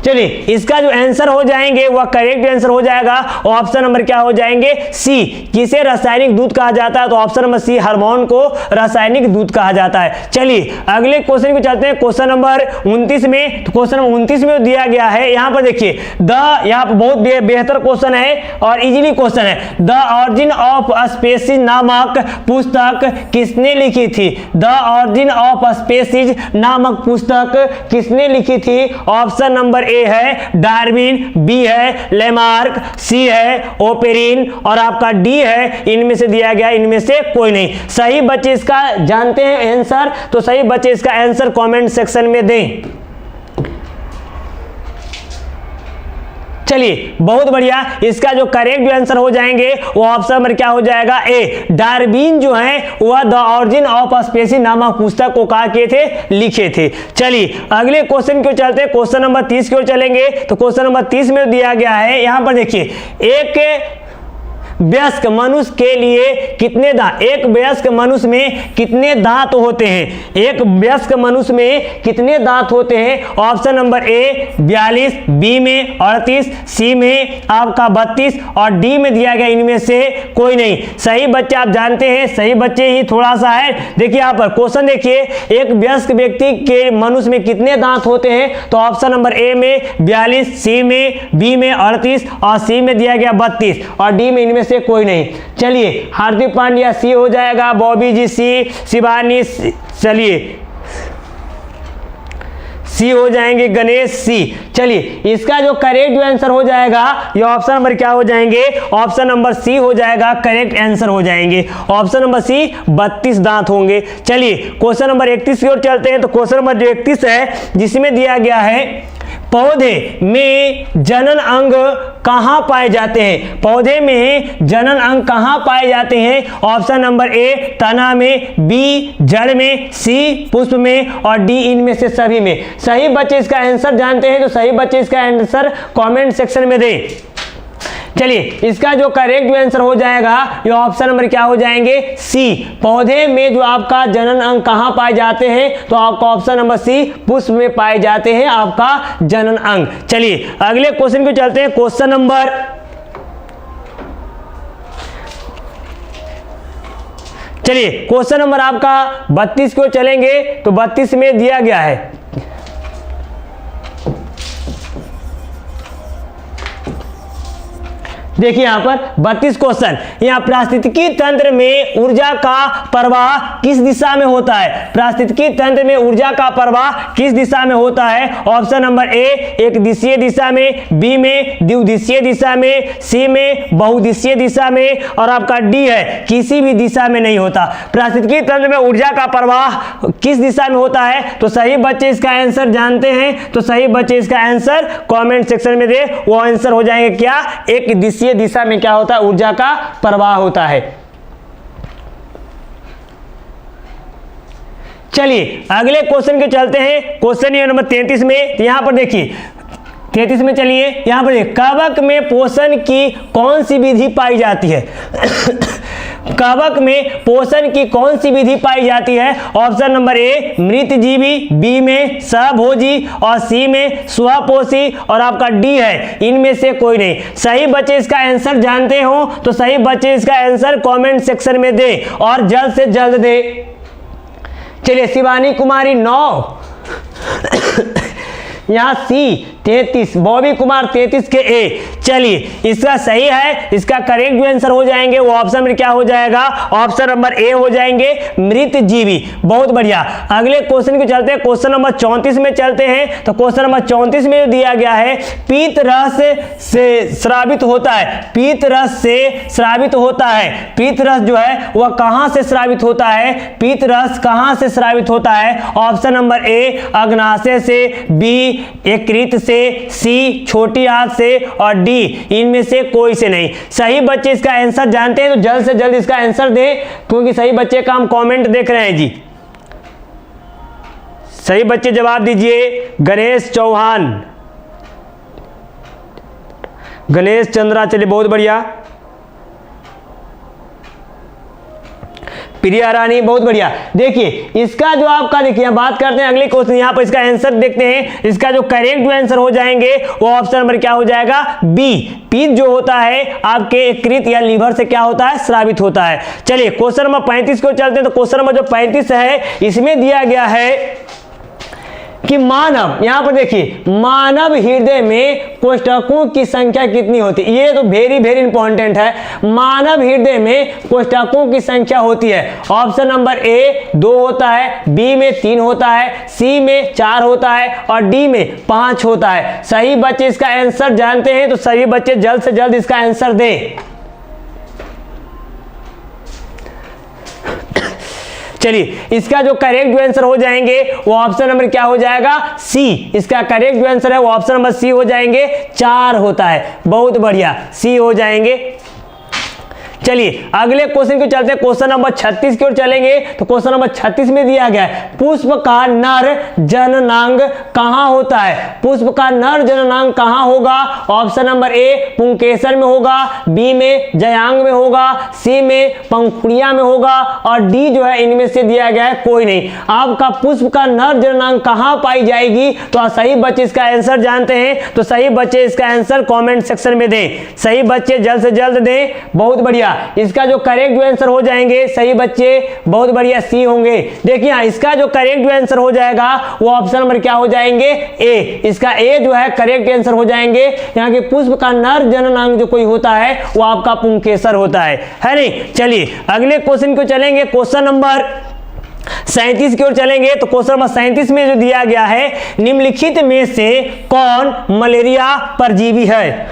A: चलिए, इसका जो आंसर हो जाएंगे वह करेक्ट आंसर हो जाएगा। ऑप्शन नंबर क्या हो जाएंगे, सी। किसे रासायनिक दूत कहा जाता है, तो ऑप्शन नंबर सी हार्मोन को रासायनिक दूत कहा जाता है। चलिए अगले क्वेश्चन को चलते हैं, क्वेश्चन नंबर 29 में। तो क्वेश्चन नंबर 29 में दिया गया है, यहां पर देखिए यहाँ पर बहुत बेहतर क्वेश्चन है और इजीली क्वेश्चन है। द ऑरिजिन ऑफ स्पेसीज नामक पुस्तक किसने लिखी थी। द ऑरिजिन ऑफ स्पेसीज नामक पुस्तक किसने लिखी थी। ऑप्शन नंबर ए है डार्विन, बी है लेमार्क, सी है ओपेरिन, और आपका डी है इनमें से दिया गया इनमें से कोई नहीं। सही बच्चे इसका जानते हैं आंसर तो सही बच्चे इसका आंसर कमेंट सेक्शन में दें। चलिए बहुत बढ़िया। इसका जो करेक्ट आंसर हो जाएंगे वो ऑप्शन नंबर क्या हो जाएगा, ए। डार्विन जो है वह द ऑरिजिन ऑफ स्पेसीज नामक पुस्तक को कहा किए थे, लिखे थे। चलिए अगले क्वेश्चन की ओर चलते हैं, क्वेश्चन नंबर 30 की ओर चलेंगे। तो क्वेश्चन नंबर 30 में दिया गया है, यहां पर देखिए एक वयस्क मनुष्य के लिए कितने दांत, एक वयस्क मनुष्य में कितने दांत होते हैं। एक वयस्क मनुष्य में कितने दांत होते हैं। ऑप्शन नंबर ए 42, बी में 38, सी में आपका 32, और डी में दिया गया इनमें से कोई नहीं। सही बच्चे आप जानते हैं, सही बच्चे ही थोड़ा सा है। देखिए यहाँ पर क्वेश्चन देखिए, एक वयस्क व्यक्ति के मनुष्य में कितने दांत होते हैं। तो ऑप्शन नंबर ए में 42, सी में, बी में 38, और सी में दिया गया 32, और डी में इनमें से कोई नहीं। चलिए हार्दिक पांड्या सी हो जाएगा, बॉबी जी सी, शिवानी चलिए सी हो जाएंगे, गणेश सी। चलिए इसका जो करेक्ट आंसर हो जाएगा ये ऑप्शन नंबर क्या हो जाएंगे, ऑप्शन नंबर सी हो जाएगा, करेक्ट आंसर हो जाएंगे। ऑप्शन नंबर सी 32 दांत होंगे। चलिए क्वेश्चन नंबर 31 की ओर चलते हैं। तो क्वेश्चन नंबर जो 31 है जिसमें दिया गया है, पौधे में जनन अंग कहां पाए जाते हैं। पौधे में जनन अंग कहां पाए जाते हैं। ऑप्शन नंबर ए तना में, बी जड़ में, सी पुष्प में, और डी इनमें से सभी में। सही बच्चे इसका आंसर जानते हैं तो सही बच्चे इसका आंसर कमेंट सेक्शन में दें। चलिए इसका जो करेक्ट आंसर हो जाएगा ये ऑप्शन नंबर क्या हो जाएंगे, सी। पौधे में जो आपका जनन अंग कहां पाए जाते हैं, तो आपका ऑप्शन नंबर सी पुष्प में पाए जाते हैं आपका जनन अंग। चलिए अगले क्वेश्चन को चलते हैं, क्वेश्चन नंबर क्वेश्चन नंबर आपका 32 को चलेंगे। तो 32 में दिया गया है, देखिए यहाँ पर 32 क्वेश्चन, यहाँ पारिस्थितिकी तंत्र में ऊर्जा का प्रवाह किस दिशा में होता है? पारिस्थितिकी तंत्र में ऊर्जा का प्रवाह किस दिशा में होता है? ऑप्शन नंबर ए एक दिशीय दिशा में, बी में द्विदिशीय दिशा में, सी में बहुदिशीय दिशा में और आपका डी है किसी भी दिशा में नहीं होता। पारिस्थितिकी तंत्र में ऊर्जा का प्रवाह किस दिशा में होता है? तो सही बच्चे इसका आंसर जानते हैं तो सही बच्चे इसका आंसर कमेंट सेक्शन में दे, वो आंसर हो जाएंगे क्या? एक दिशीय दिशा में क्या होता है? ऊर्जा का प्रवाह होता है। चलिए अगले क्वेश्चन के चलते हैं। क्वेश्चन नंबर 33 में, तो यहां पर देखिए 33 में चलिए, यहां पर कवक में पोषण की कौन सी विधि पाई जाती है? कवक में पोषण की कौन सी विधि पाई जाती है? ऑप्शन नंबर ए मृतजीवी, बी में सहभोजी और सी में स्वपोषी और आपका डी है इनमें से कोई नहीं। सही बच्चे इसका आंसर जानते हो तो सही बच्चे इसका आंसर कमेंट सेक्शन में दे और जल्द से जल्द दे। चलिए शिवानी कुमारी 9, यहाँ सी 33, बॉबी कुमार 33 के ए। चलिए इसका सही है, इसका करेक्ट जो आंसर हो जाएंगे वो ऑप्शन में क्या हो जाएगा? ऑप्शन नंबर ए हो जाएंगे मृतजीवी। बहुत बढ़िया। अगले क्वेश्चन के चलते हैं, क्वेश्चन नंबर 34 में चलते हैं। तो क्वेश्चन नंबर 34 में दिया गया है पीत रस से स्रावित होता है, पीत रस से स्रावित होता है। पीत रस जो है वह कहां से स्रावित होता है? पीत रस कहां से स्रावित होता है? ऑप्शन नंबर ए अग्नाशय से, बी यकृत से, सी छोटी आंत से और डी इनमें से कोई से नहीं। सही बच्चे इसका आंसर जानते हैं तो जल्द से जल्द इसका आंसर दें क्योंकि सही बच्चे का हम कमेंट देख रहे हैं जी। सही बच्चे जवाब दीजिए। गणेश चौहान, गणेश चंद्रा, चलिए बहुत बढ़िया। प्रिया रानी, बहुत बढ़िया। देखिए इसका जो आपका देखिए बात करते हैं अगले क्वेश्चन, यहाँ पर इसका आंसर देखते हैं। इसका जो करेक्ट जो आंसर हो जाएंगे वो ऑप्शन नंबर क्या हो जाएगा? बी। पीत जो होता है आपके यकृत या लीवर से क्या होता है? स्रावित होता है। चलिए क्वेश्चन नंबर 35 को चलते हैं। तो क्वेश्चन नंबर जो 35 है इसमें दिया गया है कि मानव, यहां पर देखिए मानव हृदय में कोष्ठकों की संख्या कितनी होती है? ये तो वेरी वेरी इंपॉर्टेंट है। मानव हृदय में कोष्ठकों की संख्या होती है। ऑप्शन नंबर ए 2 होता है, बी में 3 होता है, सी में 4 होता है और डी में 5 होता है। सही बच्चे इसका आंसर जानते हैं तो सही बच्चे जल्द से जल्द इसका आंसर दें। चलिए इसका जो करेक्ट जो आंसर हो जाएंगे वो ऑप्शन नंबर क्या हो जाएगा? सी। इसका करेक्ट जो आंसर है वो ऑप्शन नंबर सी हो जाएंगे, 4 होता है। बहुत बढ़िया, सी हो जाएंगे। चलिए अगले क्वेश्चन को चलते हैं। क्वेश्चन नंबर 36 की ओर चलेंगे। तो क्वेश्चन नंबर 36 में दिया गया है पुष्प का नर जननांग कहां होता है? पुष्प का नर जननांग कहां होगा? ऑप्शन नंबर ए पुंकेसर में होगा, बी में जयांग में होगा, सी में पंखुड़िया में होगा और डी जो है इनमें से दिया गया है कोई नहीं। आपका पुष्प का नर जननांग कहां पाई जाएगी? तो सही बच्चे इसका आंसर जानते हैं तो सही बच्चे इसका आंसर कमेंट सेक्शन में दें। सही बच्चे जल्द से जल्द दें। बहुत बढ़िया। इसका जो करेक्ट जो आंसर हो जाएंगे सही बच्चे बहुत बढ़िया सी होंगे। देखिए इसका जो करेक्ट जो आंसर हो जाएगा वो ऑप्शन नंबर क्या हो जाएंगे? ए। इसका ए जो है करेक्ट आंसर हो जाएंगे। यहाँ के पुष्प का नर जननांग जो कोई होता है वो आपका पुंकेसर होता है नहीं? चलिए अगले क्वेश्चन को चलेंगे। क्वेश्चन नंबर 37 की ओर चलेंगे। तो क्वेश्चन नंबर 37 में जो दिया गया है निम्नलिखित में से कौन मलेरिया परजीवी है?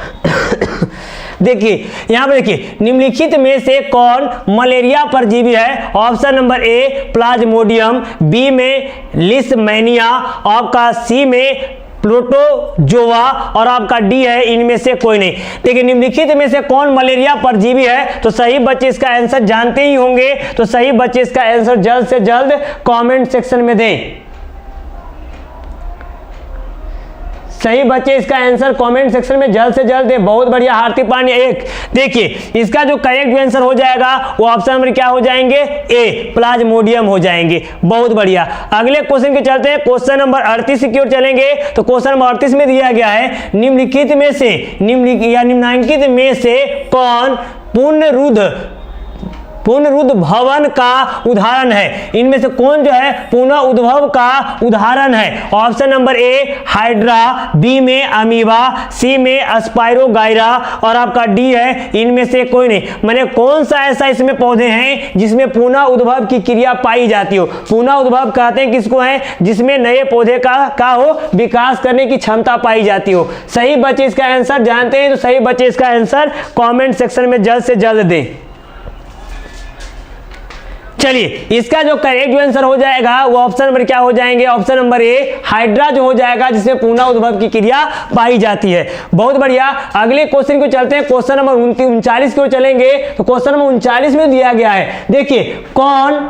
A: देखिए यहां पर देखिए निम्नलिखित में से कौन मलेरिया परजीवी है? Option number A plasmodium, B में लिस्टमैनिया, आपका सी में प्रोटोजोआ और आपका डी है इनमें से कोई नहीं। देखिए निम्नलिखित में से कौन मलेरिया परजीवी है? तो सही बच्चे इसका आंसर जानते ही होंगे तो सही बच्चे इसका आंसर जल्द से जल्द कमेंट सेक्शन में दें। सही बच्चे इसका आंसर कमेंट सेक्शन में जल्द से जल्द दें। बहुत बढ़िया। हार्दिक पांड्या 1। देखिए इसका जो करेक्ट आंसर हो जाएगा वो ऑप्शन नंबर क्या हो जाएंगे? ए प्लाज्मोडियम हो जाएंगे। बहुत बढ़िया। अगले क्वेश्चन के चलते हैं। क्वेश्चन नंबर 38 की ओर चलेंगे। तो क्वेश्चन नंबर 38 में दिया गया है निम्नलिखित में से निम्नांकित में से कौन पुनरुद्भवन का उदाहरण है? इनमें से कौन जो है पुनः उद्भव का उदाहरण है? Option number A hydra, B में अमीबा, सी में स्पाइरोगाइरा और आपका डी है इनमें से कोई नहीं। माने कौन सा ऐसा इसमें पौधे हैं जिसमें पुनः उद्भव की क्रिया पाई जाती हो? पुनः उद्भव कहते हैं किसको है? जिसमें नए पौधे का हो विकास करने की क्षमता पाई जाती हो। सही बच्चे इसका आंसर जानते हैं तो सही बच्चे इसका आंसर कमेंट सेक्शन में जल्द से जल्द दें। चलिए इसका जो करेक्ट आंसर हो जाएगा वो ऑप्शन नंबर क्या हो जाएंगे? ऑप्शन नंबर ए हाइड्रा जो हो जाएगा जिसमें पुनः उद्भव की क्रिया पाई जाती है। बहुत बढ़िया, अगले क्वेश्चन को चलते हैं। क्वेश्चन नंबर 39 को चलेंगे तो क्वेश्चन नंबर 39 में दिया गया है, देखिए कौन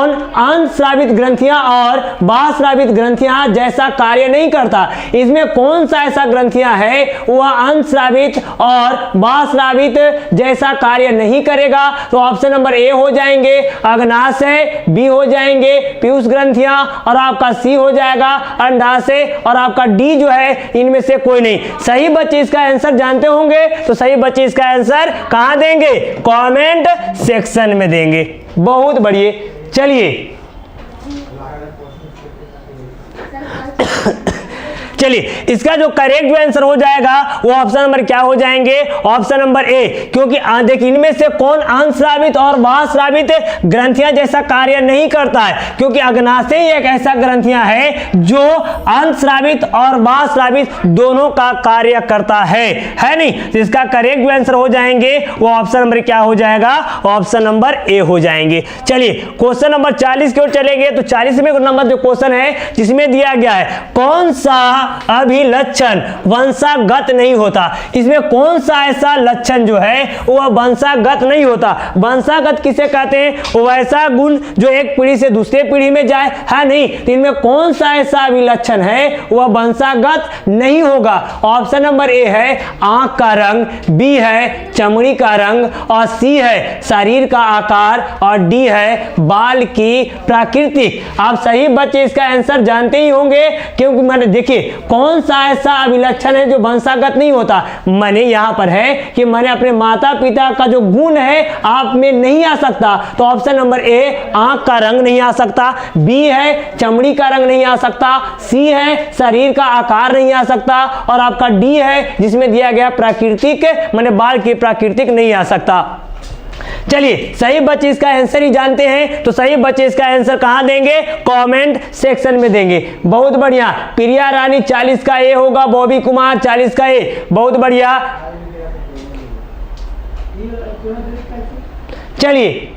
A: अंतस्रावित ग्रंथियां और बाह्यस्रावित ग्रंथियां जैसा कार्य नहीं करता? इसमें कौन सा ऐसा ग्रंथियां है वह अंतस्रावित और बाह्यस्रावित जैसा कार्य नहीं करेगा? तो ऑप्शन नंबर ए हो जाएंगे अग्नाशय, बी हो जाएंगे पीयूष ग्रंथियां और आपका सी हो जाएगा अंडाशय और आपका डी जो है इनमें से कोई नहीं। सही बच्चे इसका आंसर जानते होंगे तो सही बच्चे इसका आंसर कहां देंगे? कमेंट सेक्शन में देंगे। बहुत बढ़िया, चलिए चलिए इसका जो करेक्ट आंसर हो जाएगा वो ऑप्शन नंबर क्या हो जाएंगे? ऑप्शन नंबर ए, क्योंकि देखिए इनमें से कौन अंतस्रावित और बाह्यस्रावित ग्रंथियां जैसा कार्य नहीं करता है? क्योंकि अग्नाशय ही एक ऐसा ग्रंथियां है जो अंतस्रावित और बाह्यस्रावित दोनों का कार्य करता है नहीं? तो इसका करेक्ट आंसर हो जाएंगे वो ऑप्शन नंबर क्या हो जाएगा? ऑप्शन नंबर ए हो जाएंगे। चलिए क्वेश्चन नंबर 40 की ओर चलेंगे तो 40वें नंबर जो क्वेश्चन है जिसमें दिया गया है कौन सा अभिलक्षण वंशागत नहीं होता? इसमें कौन सा ऐसा लक्षण जो है वह वंशागत नहीं होता? वंशागत किसे कहते हैं? वैसा गुण जो एक पीढ़ी से दूसरे पीढ़ी में जाए, है नहीं? तो इनमें कौन सा ऐसा अभिलक्षण है वह वंशागत नहीं होगा? ऑप्शन नंबर ए है आंख का रंग, बी है चमड़ी का रंग और सी है शरीर का आकार और डी है बाल की प्रकृति। आप सही बच्चे इसका आंसर जानते ही होंगे, क्योंकि मैंने देखिए कौन सा ऐसा अभिलक्षण है जो वंशागत नहीं होता? मैंने यहां पर है कि मैंने अपने माता पिता का जो गुण है आप में नहीं आ सकता, तो ऑप्शन नंबर ए आंख का रंग नहीं आ सकता, बी है चमड़ी का रंग नहीं आ सकता, सी है शरीर का आकार नहीं आ सकता और आपका डी है जिसमें दिया गया प्राकृतिक माने बाल की प्राकृतिक नहीं आ सकता। चलिए सही बच्चे इसका आंसर ही जानते हैं तो सही बच्चे इसका आंसर कहां देंगे? कमेंट सेक्शन में देंगे। बहुत बढ़िया, प्रिया रानी 40 का ए होगा, बॉबी कुमार 40 का ए। बहुत बढ़िया, चलिए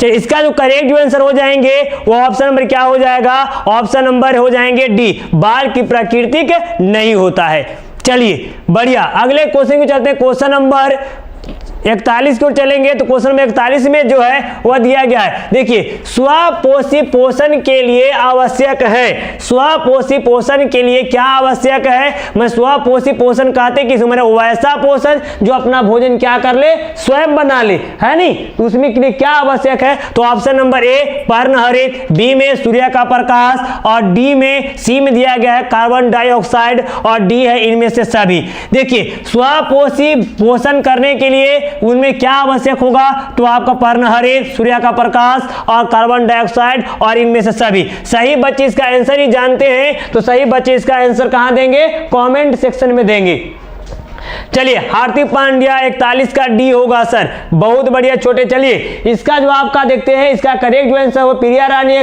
A: इसका जो करेक्ट आंसर हो जाएंगे वो ऑप्शन नंबर क्या हो जाएगा? ऑप्शन नंबर हो जाएंगे डी, बाल की प्राकृतिक नहीं होता है। चलिए बढ़िया, अगले क्वेश्चन को चलते हैं। क्वेश्चन नंबर 41 की ओर चलेंगे तो क्वेश्चन नंबर 41 में जो है वह दिया गया है, देखिए स्वपोषी पोषण के लिए आवश्यक है। स्वपोषी पोषण के लिए क्या आवश्यक है? मैं स्वपोषी पोषण कहते कि मैंने वैसा पोषण जो अपना भोजन क्या कर ले? स्वयं बना ले, है नहीं? तो उसमें के लिए क्या आवश्यक है? तो ऑप्शन नंबर ए पर्णहरित, बी में सूर्य का प्रकाश और डी में सी में दिया गया है कार्बन डाइऑक्साइड और डी है इनमें से सभी। देखिए स्वपोषी पोषण करने के लिए उनमें क्या आवश्यक होगा? तो आपका पर्णहरित, सूर्य का प्रकाश और कार्बन डाइऑक्साइड और इनमें से सभी। सही बच्चे इसका आंसर ही जानते हैं तो सही बच्चे इसका आंसर कहां देंगे? कमेंट सेक्शन में देंगे। चलिए हार्दिक पांड्या 41 का डी होगा सर। बहुत बढ़िया छोटे, चलिए इसका जो आपका देखते हैं इसका करेक्ट जो आंसर वो प्रिया रानी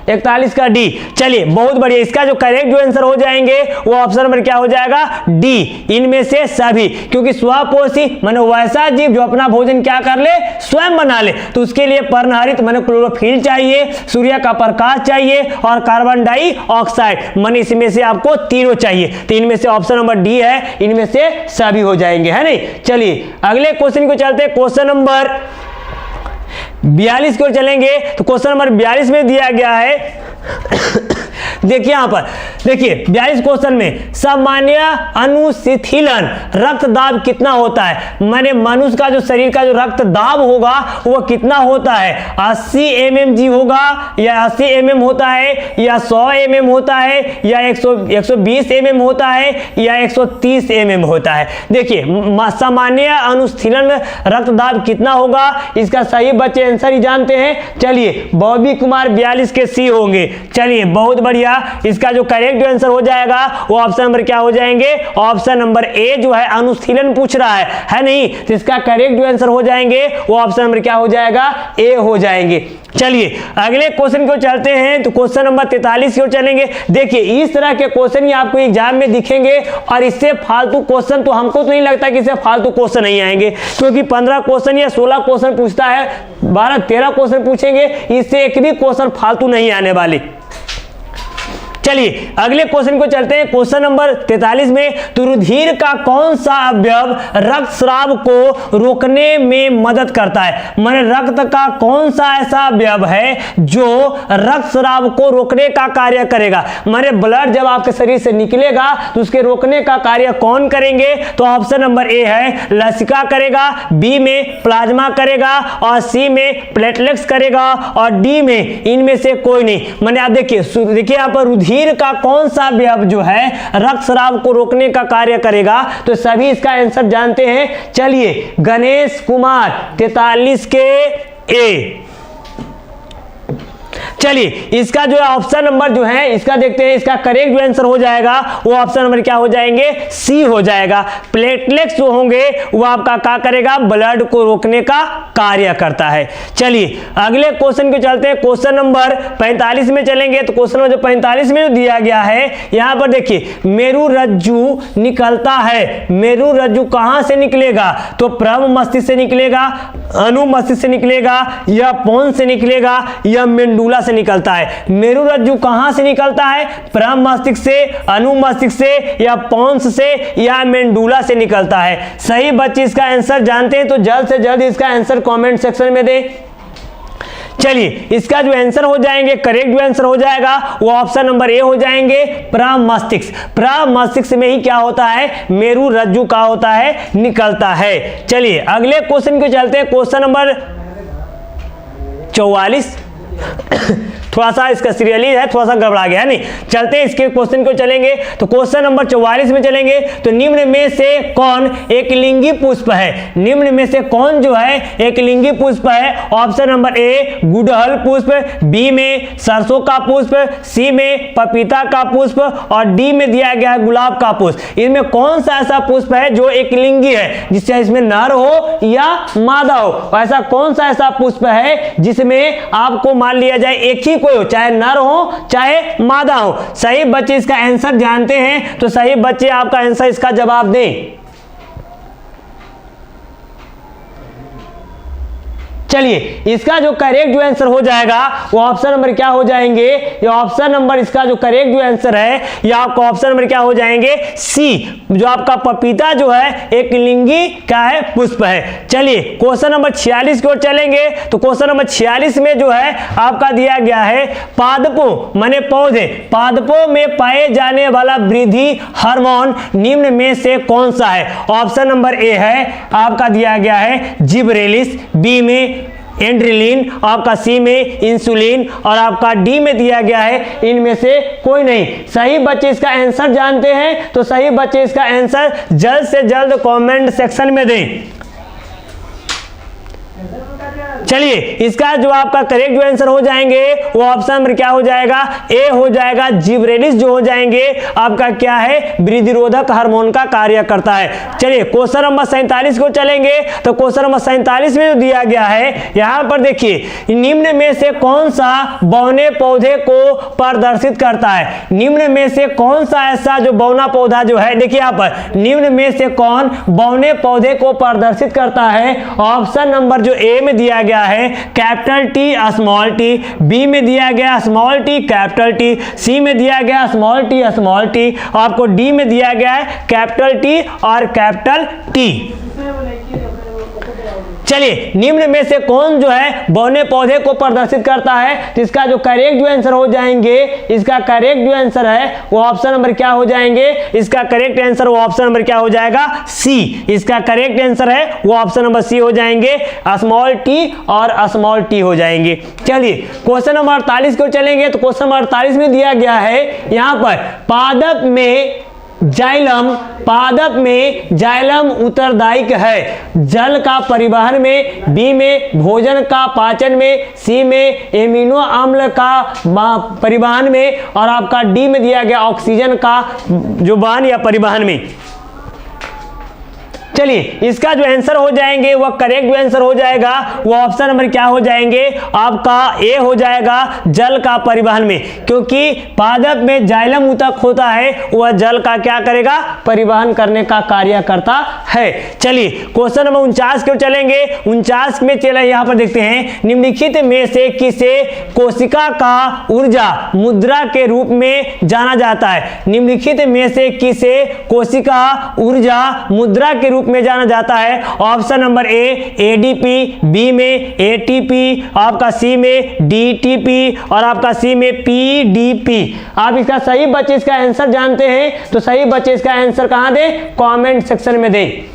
A: 41 का डी। चलिए बहुत बढ़िया, इसका जो करेक्ट जो आंसर हो जाएंगे वो ऑप्शन नंबर क्या हो जाएगा? डी, इनमें से सभी। क्योंकि स्वपोषी माने वैसा जीव जो अपना भोजन क्या कर ले? स्वयं बना ले। तो उसके लिए पर्णहरित माने क्लोरोफिल चाहिए, सूर्य का प्रकाश चाहिए और कार्बन डाइऑक्साइड माने इसमें से आपको तीनों चाहिए। तो इनमें से ऑप्शन नंबर डी है, इनमें से सभी हो जाएंगे, है नहीं? चलिए अगले क्वेश्चन को चलते हैं। क्वेश्चन नंबर 42 की ओर चलेंगे तो क्वेश्चन नंबर 42 में दिया गया है देखिए यहाँ पर देखिए 42 क्वेश्चन में सामान्य अनुशीतलन रक्त दाब कितना होता है, माने मनुष्य का जो शरीर का जो रक्त दाब होगा वो कितना होता है, 80 mmG होगा या 80 mm होता है या 100 mm होता है या 120 mm होता है या 130 mm होता है। देखिए सामान्य अनुशीतलन रक्त दाब कितना होगा, इसका सही बच्चे आंसर ही जानते हैं। चलिए बॉबी कुमार 42 के सी होंगे। चलिए बहुत बढ़िया, इसका जो करेक्ट आंसर हो जाएगा वो ऑप्शन नंबर क्या हो जाएंगे, ऑप्शन नंबर ए जो है अनुशीतलन पूछ रहा है नहीं, तो इसका करेक्ट आंसर हो जाएंगे वो ऑप्शन नंबर क्या हो जाएगा, ए हो जाएंगे। चलिए अगले क्वेश्चन को चलते हैं, तो क्वेश्चन नंबर 43 की ओर चलेंगे। देखिए इस तरह के क्वेश्चन ही आपको एग्जाम में दिखेंगे और इससे फालतू क्वेश्चन तो हमको तो नहीं लगता कि इससे फालतू क्वेश्चन नहीं आएंगे, क्योंकि 15 क्वेश्चन या 16 क्वेश्चन पूछता है, 12-13 क्वेश्चन पूछेंगे, इससे एक भी क्वेश्चन फालतू नहीं आने वाले। चलिए अगले क्वेश्चन को चलते हैं, क्वेश्चन नंबर 43 में, तो रुधिर का कौन सा अवयव रक्तस्राव को रोकने में मदद करता है, माने रक्त का कौन सा ऐसा अवयव है जो रक्तस्राव को रोकने का कार्य करेगा, माने ब्लड जब आपके शरीर से निकलेगा तो उसके रोकने का कार्य कौन करेंगे, तो ऑप्शन नंबर ए है लसिका करेगा, बी में प्लाज्मा करेगा और सी में प्लेटलेट्स करेगा और डी में इनमें से कोई नहीं। माने आप देखिए यहाँ पर रुधिर का कौन सा अवयव जो है रक्तस्राव को रोकने का कार्य करेगा, तो सभी इसका आंसर जानते हैं। चलिए गणेश कुमार 43 के ए। चलिए इसका जो ऑप्शन नंबर जो है इसका देखते हैं, इसका करेक्ट जो आंसर हो जाएगा वो ऑप्शन नंबर क्या हो जाएंगे, सी हो जाएगा। प्लेटलेट्स जो होंगे वो आपका क्या करेगा, ब्लड को रोकने का कार्य करता है। चलिए अगले क्वेश्चन को चलते हैं, क्वेश्चन नंबर 45 में चलेंगे। तो क्वेश्चन नंबर 45 में जो दिया गया है यहाँ पर देखिए मेरु रज्जु निकलता है, मेरु रज्जु कहां से निकलेगा, तो प्रभ मस्तिष्क से निकलेगा, अनु मस्तिष्क से निकलेगा या पोंस से निकलेगा या मेंडुला से निकलता है। मेरु रज्जु कहां से निकलता है, प्रभ मस्तिष्क से, अनु मस्तिष्क से या पोंस से या मेंडुला से निकलता है। सही बच्चे इसका आंसर जानते हैं तो जल्द से जल्द इसका आंसर कमेंट सेक्शन में दें। चलिए इसका जो आंसर हो जाएंगे, करेक्ट जो आंसर हो जाएगा वो ऑप्शन नंबर ए हो जाएंगे, प्रभ मस्तिष्क। प्रभ मस्तिष्क में ही क्या होता है, मेरु रज्जु का होता है, निकलता है। चलिए अगले क्वेश्चन को चलते हैं, क्वेश्चन नंबर 44 थोड़ा सा इसका सीरियली है, थोड़ा सा गड़बड़ा गया है नहीं। चलते हैं इसके क्वेश्चन को चलेंगे, तो क्वेश्चन नंबर 44 में चलेंगे। तो निम्न में से कौन एक लिंगी पुष्प है, निम्न में से कौन जो है एक लिंगी पुष्प है, ऑप्शन नंबर ए गुड़हल पुष्प, बी में सरसों का पुष्प, सी में पपीता का पुष्प और डी में दिया गया है गुलाब का पुष्प। इनमें कौन सा ऐसा पुष्प है जो एक लिंगी है, जिससे इसमें नर हो या मादा हो, ऐसा कौन सा ऐसा पुष्प है जिसमें आपको मान लिया जाए एक ही कोई हो, चाहे नर हो चाहे मादा हो। सही बच्चे इसका आंसर जानते हैं तो सही बच्चे आपका आंसर इसका जवाब दें। चलिए इसका जो करेक्ट जो आंसर हो जाएगा वो ऑप्शन नंबर क्या हो जाएंगे, ये ऑप्शन नंबर इसका जो करेक्ट जो आंसर है ये आपका ऑप्शन नंबर क्या हो जाएंगे, सी, जो आपका पपीता जो है एक लिंगी क्या है, पुष्प है। चलिए क्वेश्चन नंबर 46 की ओर चलेंगे। तो क्वेश्चन नंबर 46 में जो है आपका दिया गया है पादपों माने पौधे, पादपों में पाए जाने वाला वृद्धि हार्मोन निम्न में से कौन सा है, ऑप्शन नंबर ए है आपका दिया गया है जिबरेलिस, बी में एंड्रिलिन, आपका सी में इंसुलिन और आपका डी में दिया गया है इनमें से कोई नहीं। सही बच्चे इसका आंसर जानते हैं तो सही बच्चे इसका आंसर जल्द से जल्द कमेंट सेक्शन में दें। चलिए इसका जो आपका करेक्ट जो आंसर हो जाएंगे वो ऑप्शन नंबर क्या हो जाएगा, ए हो जाएगा, जिबरेलिस जो हो जाएंगे आपका क्या है, वृद्धिरोधक हार्मोन का कार्य करता है। चलिए क्वेश्चन नंबर 47 को चलेंगे। तो क्वेश्चन नंबर 47 में जो दिया गया है यहां पर देखिए निम्न में से कौन सा बौने पौधे को प्रदर्शित करता है, निम्न में से कौन सा ऐसा जो बौना पौधा जो है, देखिए यहाँ पर निम्न में से कौन बौने पौधे को प्रदर्शित करता है, ऑप्शन नंबर जो ए में दिया गया है capital T small T, B में दिया गया small T capital T, C में दिया गया स्मॉल टी, आपको डी में दिया गया है कैपिटल टी और कैपिटल टी। चलिए, निम्न में से कौन जो है बौने पौधे को प्रदर्शित करता है? तो इसका जो करेक्ट जो आंसर हो जाएंगे, इसका करेक्ट जो आंसर है वो ऑप्शन नंबर क्या हो जाएंगे? इसका करेक्ट आंसर वो ऑप्शन नंबर क्या हो जाएगा? सी। इसका करेक्ट आंसर है वो ऑप्शन नंबर सी हो जाएंगे, स्मॉल टी और स्मॉल टी हो जाएंगे। चलिए, क्वेश्चन नंबर 48 को चलेंगे। तो क्वेश्चन नंबर 48 में दिया गया है यहां पर पादप में जाइलम उत्तरदायी है जल का परिवहन में, बी में भोजन का पाचन में, सी में एमिनो अम्ल का परिवहन में, और आपका डी में दिया गया ऑक्सीजन का जो वहन या परिवहन में। चलिए, इसका जो आंसर हो जाएंगे वह करेक्ट जो आंसर हो जाएगा वो ऑप्शन नंबर क्या हो जाएंगे? आपका ए हो जाएगा, जल का परिवहन में, क्योंकि पादप में जाइलम ऊतक होता है, वह जल का क्या करेगा? परिवहन करने का कार्य करता है। चलिए, क्वेश्चन नंबर 49 को चलेंगे। 49 में चले, यहां पर देखते हैं, निम्नलिखित में से किसे कोशिका का ऊर्जा मुद्रा के रूप में जाना जाता है? निम्नलिखित में से किसे कोशिका ऊर्जा मुद्रा के रूप में जाना जाता है? Option number A ADP, B में एटीपी, आपका सी में डीटीपी और आपका सी में पीडीपी। आप इसका सही बच्चे इसका आंसर जानते हैं तो सही बच्चे इसका आंसर कहां दें? कमेंट सेक्शन में दें।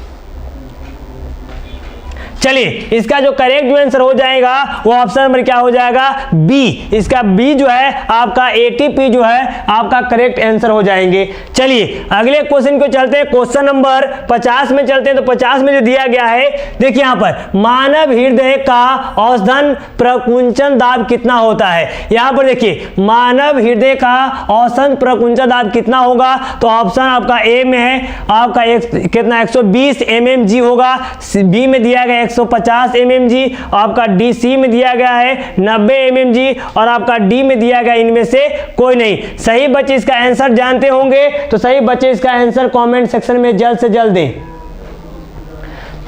A: चलिए, इसका जो करेक्ट जो आंसर हो जाएगा वो ऑप्शन नंबर क्या हो जाएगा? बी। इसका बी जो है आपका एटीपी जो है आपका करेक्ट आंसर हो जाएंगे। चलिए, अगले क्वेश्चन को चलते हैं। क्वेश्चन नंबर 50 में चलते हैं। तो 50 में जो दिया गया है, देखिए यहां पर मानव हृदय का औसतन प्रकुंचन दाब कितना होता है? यहां पर देखिए, मानव हृदय का औसतन प्रकुंचन दाब कितना होगा? तो ऑप्शन आपका ए में है, आपका कितना 120 mmg होगा, बी में दिया गया 150 mmg, आपका डी सी में दिया गया है 90 mmg और आपका डी में दिया गया इनमें से कोई नहीं। सही बच्चे इसका आंसर जानते होंगे तो सही बच्चे इसका आंसर कमेंट सेक्शन में जल्द से जल्द दें।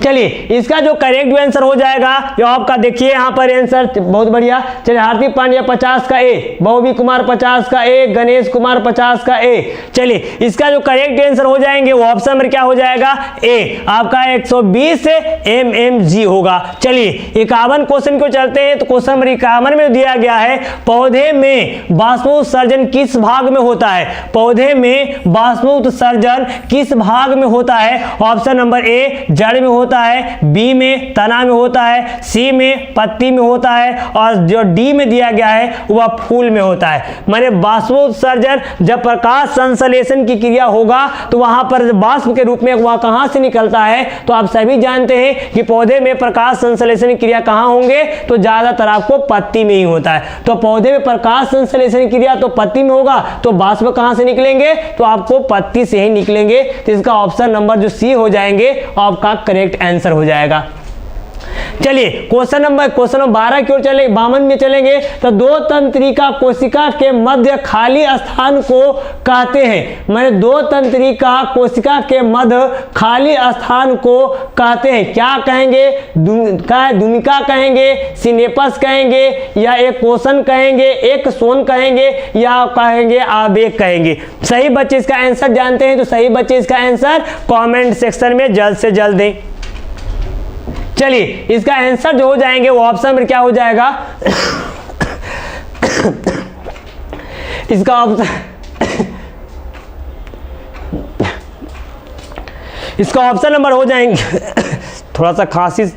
A: चलिए, इसका जो करेक्ट आंसर हो जाएगा ये आपका देखिए यहां पर आंसर बहुत बढ़िया। चलिए, हार्दिक पांड्या 50 का ए, बॉबी कुमार 50 का ए, गणेश कुमार 50 का ए। चलिए, इसका जो करेक्ट आंसर हो जाएंगे वो ऑप्शन नंबर क्या हो जाएगा? ए, आपका 120 mmg होगा। चलिए, 51 क्वेश्चन को चलते हैं। तो क्वेश्चन नंबर 51 में दिया गया है, पौधे में बाष्पोत्सर्जन किस भाग में होता है? पौधे में बाष्पोत्सर्जन किस भाग में होता है? ऑप्शन नंबर ए जड़ में होता है, बी में तना में होता है, सी में पत्ती में होता है और जो डी में दिया गया है वह फूल में होता है। माने बाष्पोत्सर्जन जब प्रकाश संश्लेषण की क्रिया होगा तो वहां पर बाष्प के रूप में वह कहां से निकलता है? तो आप सभी जानते हैं कि पौधे में प्रकाश संश्लेषण की क्रिया कहां होंगे? तो ज्यादातर आपको पत्ती में ही होता है। तो पौधे में प्रकाश संश्लेषण की क्रिया तो पत्ती में होगा, तो बाष्प कहां से निकलेंगे? तो आपको पत्ती से ही निकलेंगे। तो इसका ऑप्शन नंबर जो सी हो जाएंगे आपका करेक्ट आंसर हो जाएगा। चलिए, क्वेश्चन नंबर 12 की ओर चले, 52 में चलेंगे। तो दो तंत्रिका कोशिका के मध्य खाली स्थान को कहते हैं। मैंने दो तंत्रिका कोशिका के मध्य खाली स्थान को कहते हैं, क्या कहेंगे? दुमिका कहेंगे, सिनेपस कहेंगे, या एक कोशन कहेंगे, एक सोन कहेंगे, या कहेंगे आवेग कहेंगे। सही बच्चे इसका आंसर जानते हैं तो सही बच्चे इसका आंसर कमेंट सेक्शन में जल्द से जल्द दें। चलिए, इसका आंसर जो हो जाएंगे वो ऑप्शन में क्या हो जाएगा? इसका ऑप्शन नंबर हो जाएंगे थोड़ा सा खांसी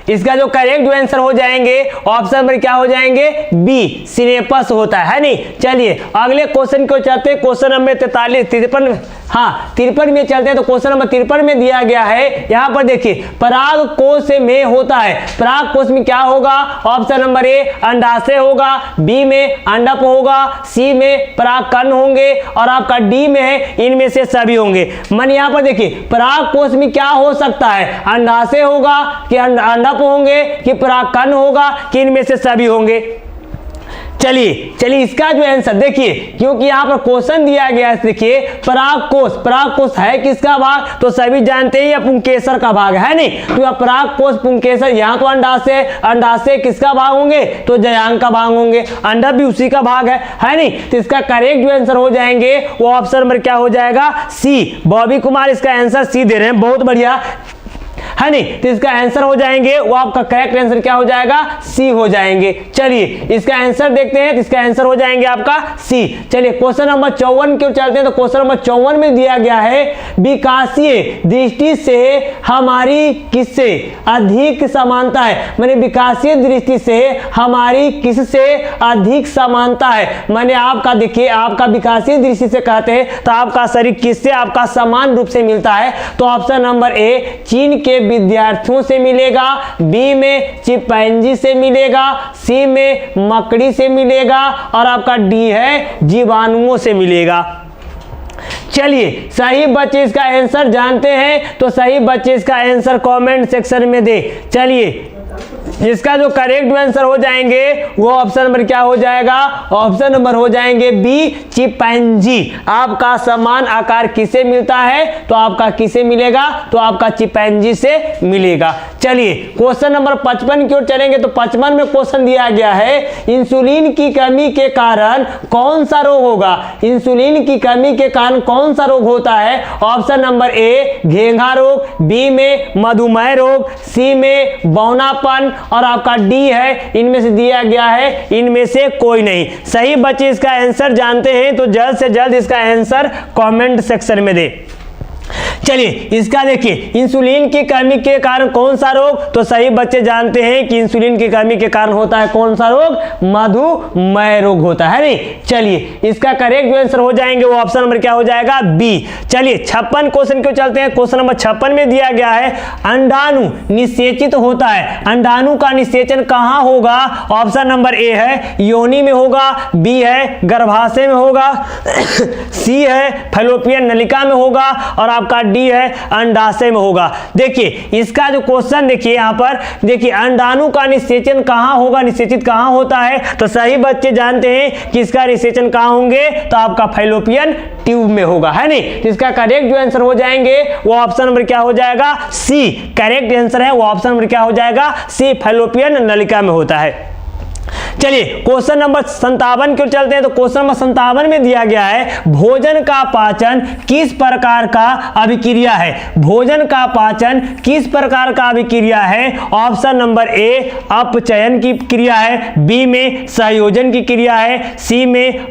A: इसका जो करेक्ट आंसर हो जाएंगे ऑप्शन पर क्या हो जाएंगे? बी, सिनेपस होता है नहीं। चलिए, अगले क्वेश्चन को चलते हैं। क्वेश्चन नंबर 53 हाँ 53 में चलते हैं तो क्वेश्चन नंबर 53 में दिया गया है, यहाँ पर देखिए पराग कोश से में होता है। पराग कोश में क्या होगा? ऑप्शन नंबर ए अंडाशय होगा, बी में अंडप होगा, सी में परागकण होंगे और आपका डी में है इनमें से सभी होंगे। मन यहाँ पर देखिए पराग कोश में क्या हो सकता है? अंडाशय होगा कि अंडप होंगे कि परागकण होगा कि इनमें से सभी होंगे। चलिए इसका जो आंसर देखिए, क्योंकि यहाँ पर क्वेश्चन दिया गया है, देखिए परागकोश है किसका भाग? तो सभी जानते हैं ये पुंकेसर का भाग है नहीं, तो परागकोश पुंकेसर, यहाँ तो अंडाशय किसका भाग होंगे? तो जयांग का भाग होंगे, अंडा भी उसी का भाग है नहीं। तो इसका करेक्ट जो आंसर हो जाएंगे वो ऑप्शन नंबर क्या हो जाएगा? सी। बॉबी कुमार इसका आंसर सी दे रहे हैं, बहुत बढ़िया है नहीं। तो इसका आंसर हो जाएंगे वो आपका करेक्ट आंसर क्या हो जाएगा? सी हो जाएंगे। चलिए इसका आंसर देखते हैं, तो इसका आंसर हो जाएंगे आपका सी। चलिए क्वेश्चन नंबर 54 क्यों चलते हैं, तो क्वेश्चन नंबर 54 में दिया गया है विकासीय दृष्टि से हमारी किससे अधिक समानता है? माने विकासीय दृष्टि से हमारी किससे अधिक समानता है? माने आपका देखिए आपका विकासीय दृष्टि से कहते हैं तो आपका शरीर किससे आपका समान रूप से मिलता है? तो ऑप्शन नंबर ए चीन के विद्यार्थियों से मिलेगा, बी में चिंपैंजी से मिलेगा, सी में मकड़ी से मिलेगा और आपका डी है जीवाणुओं से मिलेगा। चलिए सही बच्चे इसका आंसर जानते हैं तो सही बच्चे इसका आंसर कमेंट सेक्शन में दे। चलिए इसका जो करेक्ट आंसर हो जाएंगे वो ऑप्शन नंबर क्या हो जाएगा? ऑप्शन नंबर हो जाएंगे बी चिंपैंजी। आपका समान आकार किसे मिलता है? तो आपका किसे मिलेगा? तो आपका चिंपैंजी से मिलेगा। चलिए क्वेश्चन नंबर 55 की ओर चलेंगे तो 55 में क्वेश्चन दिया गया है इंसुलिन की कमी के कारण कौन सा रोग होगा? इंसुलिन की कमी के कारण कौन सा रोग होता है? ऑप्शन नंबर ए घेंघा रोग, बी में मधुमेह रोग, सी में बौनापन और आपका डी है इनमें से दिया गया है इनमें से कोई नहीं। सही बच्चे इसका आंसर जानते हैं तो जल्द से जल्द इसका आंसर कमेंट सेक्शन में दे। चलिए इसका देखिए इंसुलिन की कमी के कारण कौन सा रोग? तो सही बच्चे जानते हैं कि इंसुलिन की कमी के कारण होता है कौन सा रोग? मधुमेह रोग होता है नहीं। चलिए इसका करेक्ट जो आंसर हो जाएंगे वो ऑप्शन नंबर क्या हो जाएगा? बी। चलिए 56 क्वेश्चन क्यों चलते हैं। क्वेश्चन नंबर 56 में दिया गया है अंडाणु निषेचित होता है। अंडाणु का निषेचन कहाँ होगा? ऑप्शन नंबर ए है योनि में होगा, बी है गर्भाशय में होगा, सी है फैलोपियन नलिका में होगा और आपका डी है अंडाशय में होगा। देखिए इसका जो क्वेश्चन देखिए यहाँ पर देखिए अंडाणु का निषेचन कहाँ होगा, निषेचित कहाँ होता है? तो सही बच्चे जानते हैं कि इसका निषेचन कहाँ होंगे? तो आपका फैलोपियन ट्यूब में होगा है नहीं। तो इसका करेक्ट जो आंसर हो जाएंगे वो ऑप्शन नंबर क्या हो जाएगा? सी। करेक्ट आंसर है वो ऑप्शन नंबर क्या हो जाएगा? सी। फैलोपियन नलिका में होता है। चलिए क्वेश्चन नंबर 57 क्यों चलते हैं तो क्वेश्चन नंबर 57 में दिया गया है भोजन का पाचन किस प्रकार का अभिक्रिया है? भोजन का पाचन किस प्रकार का अभिक्रिया है? ऑप्शन नंबर ए अपचयन की क्रिया है, बी में संयोजन की क्रिया है, सी में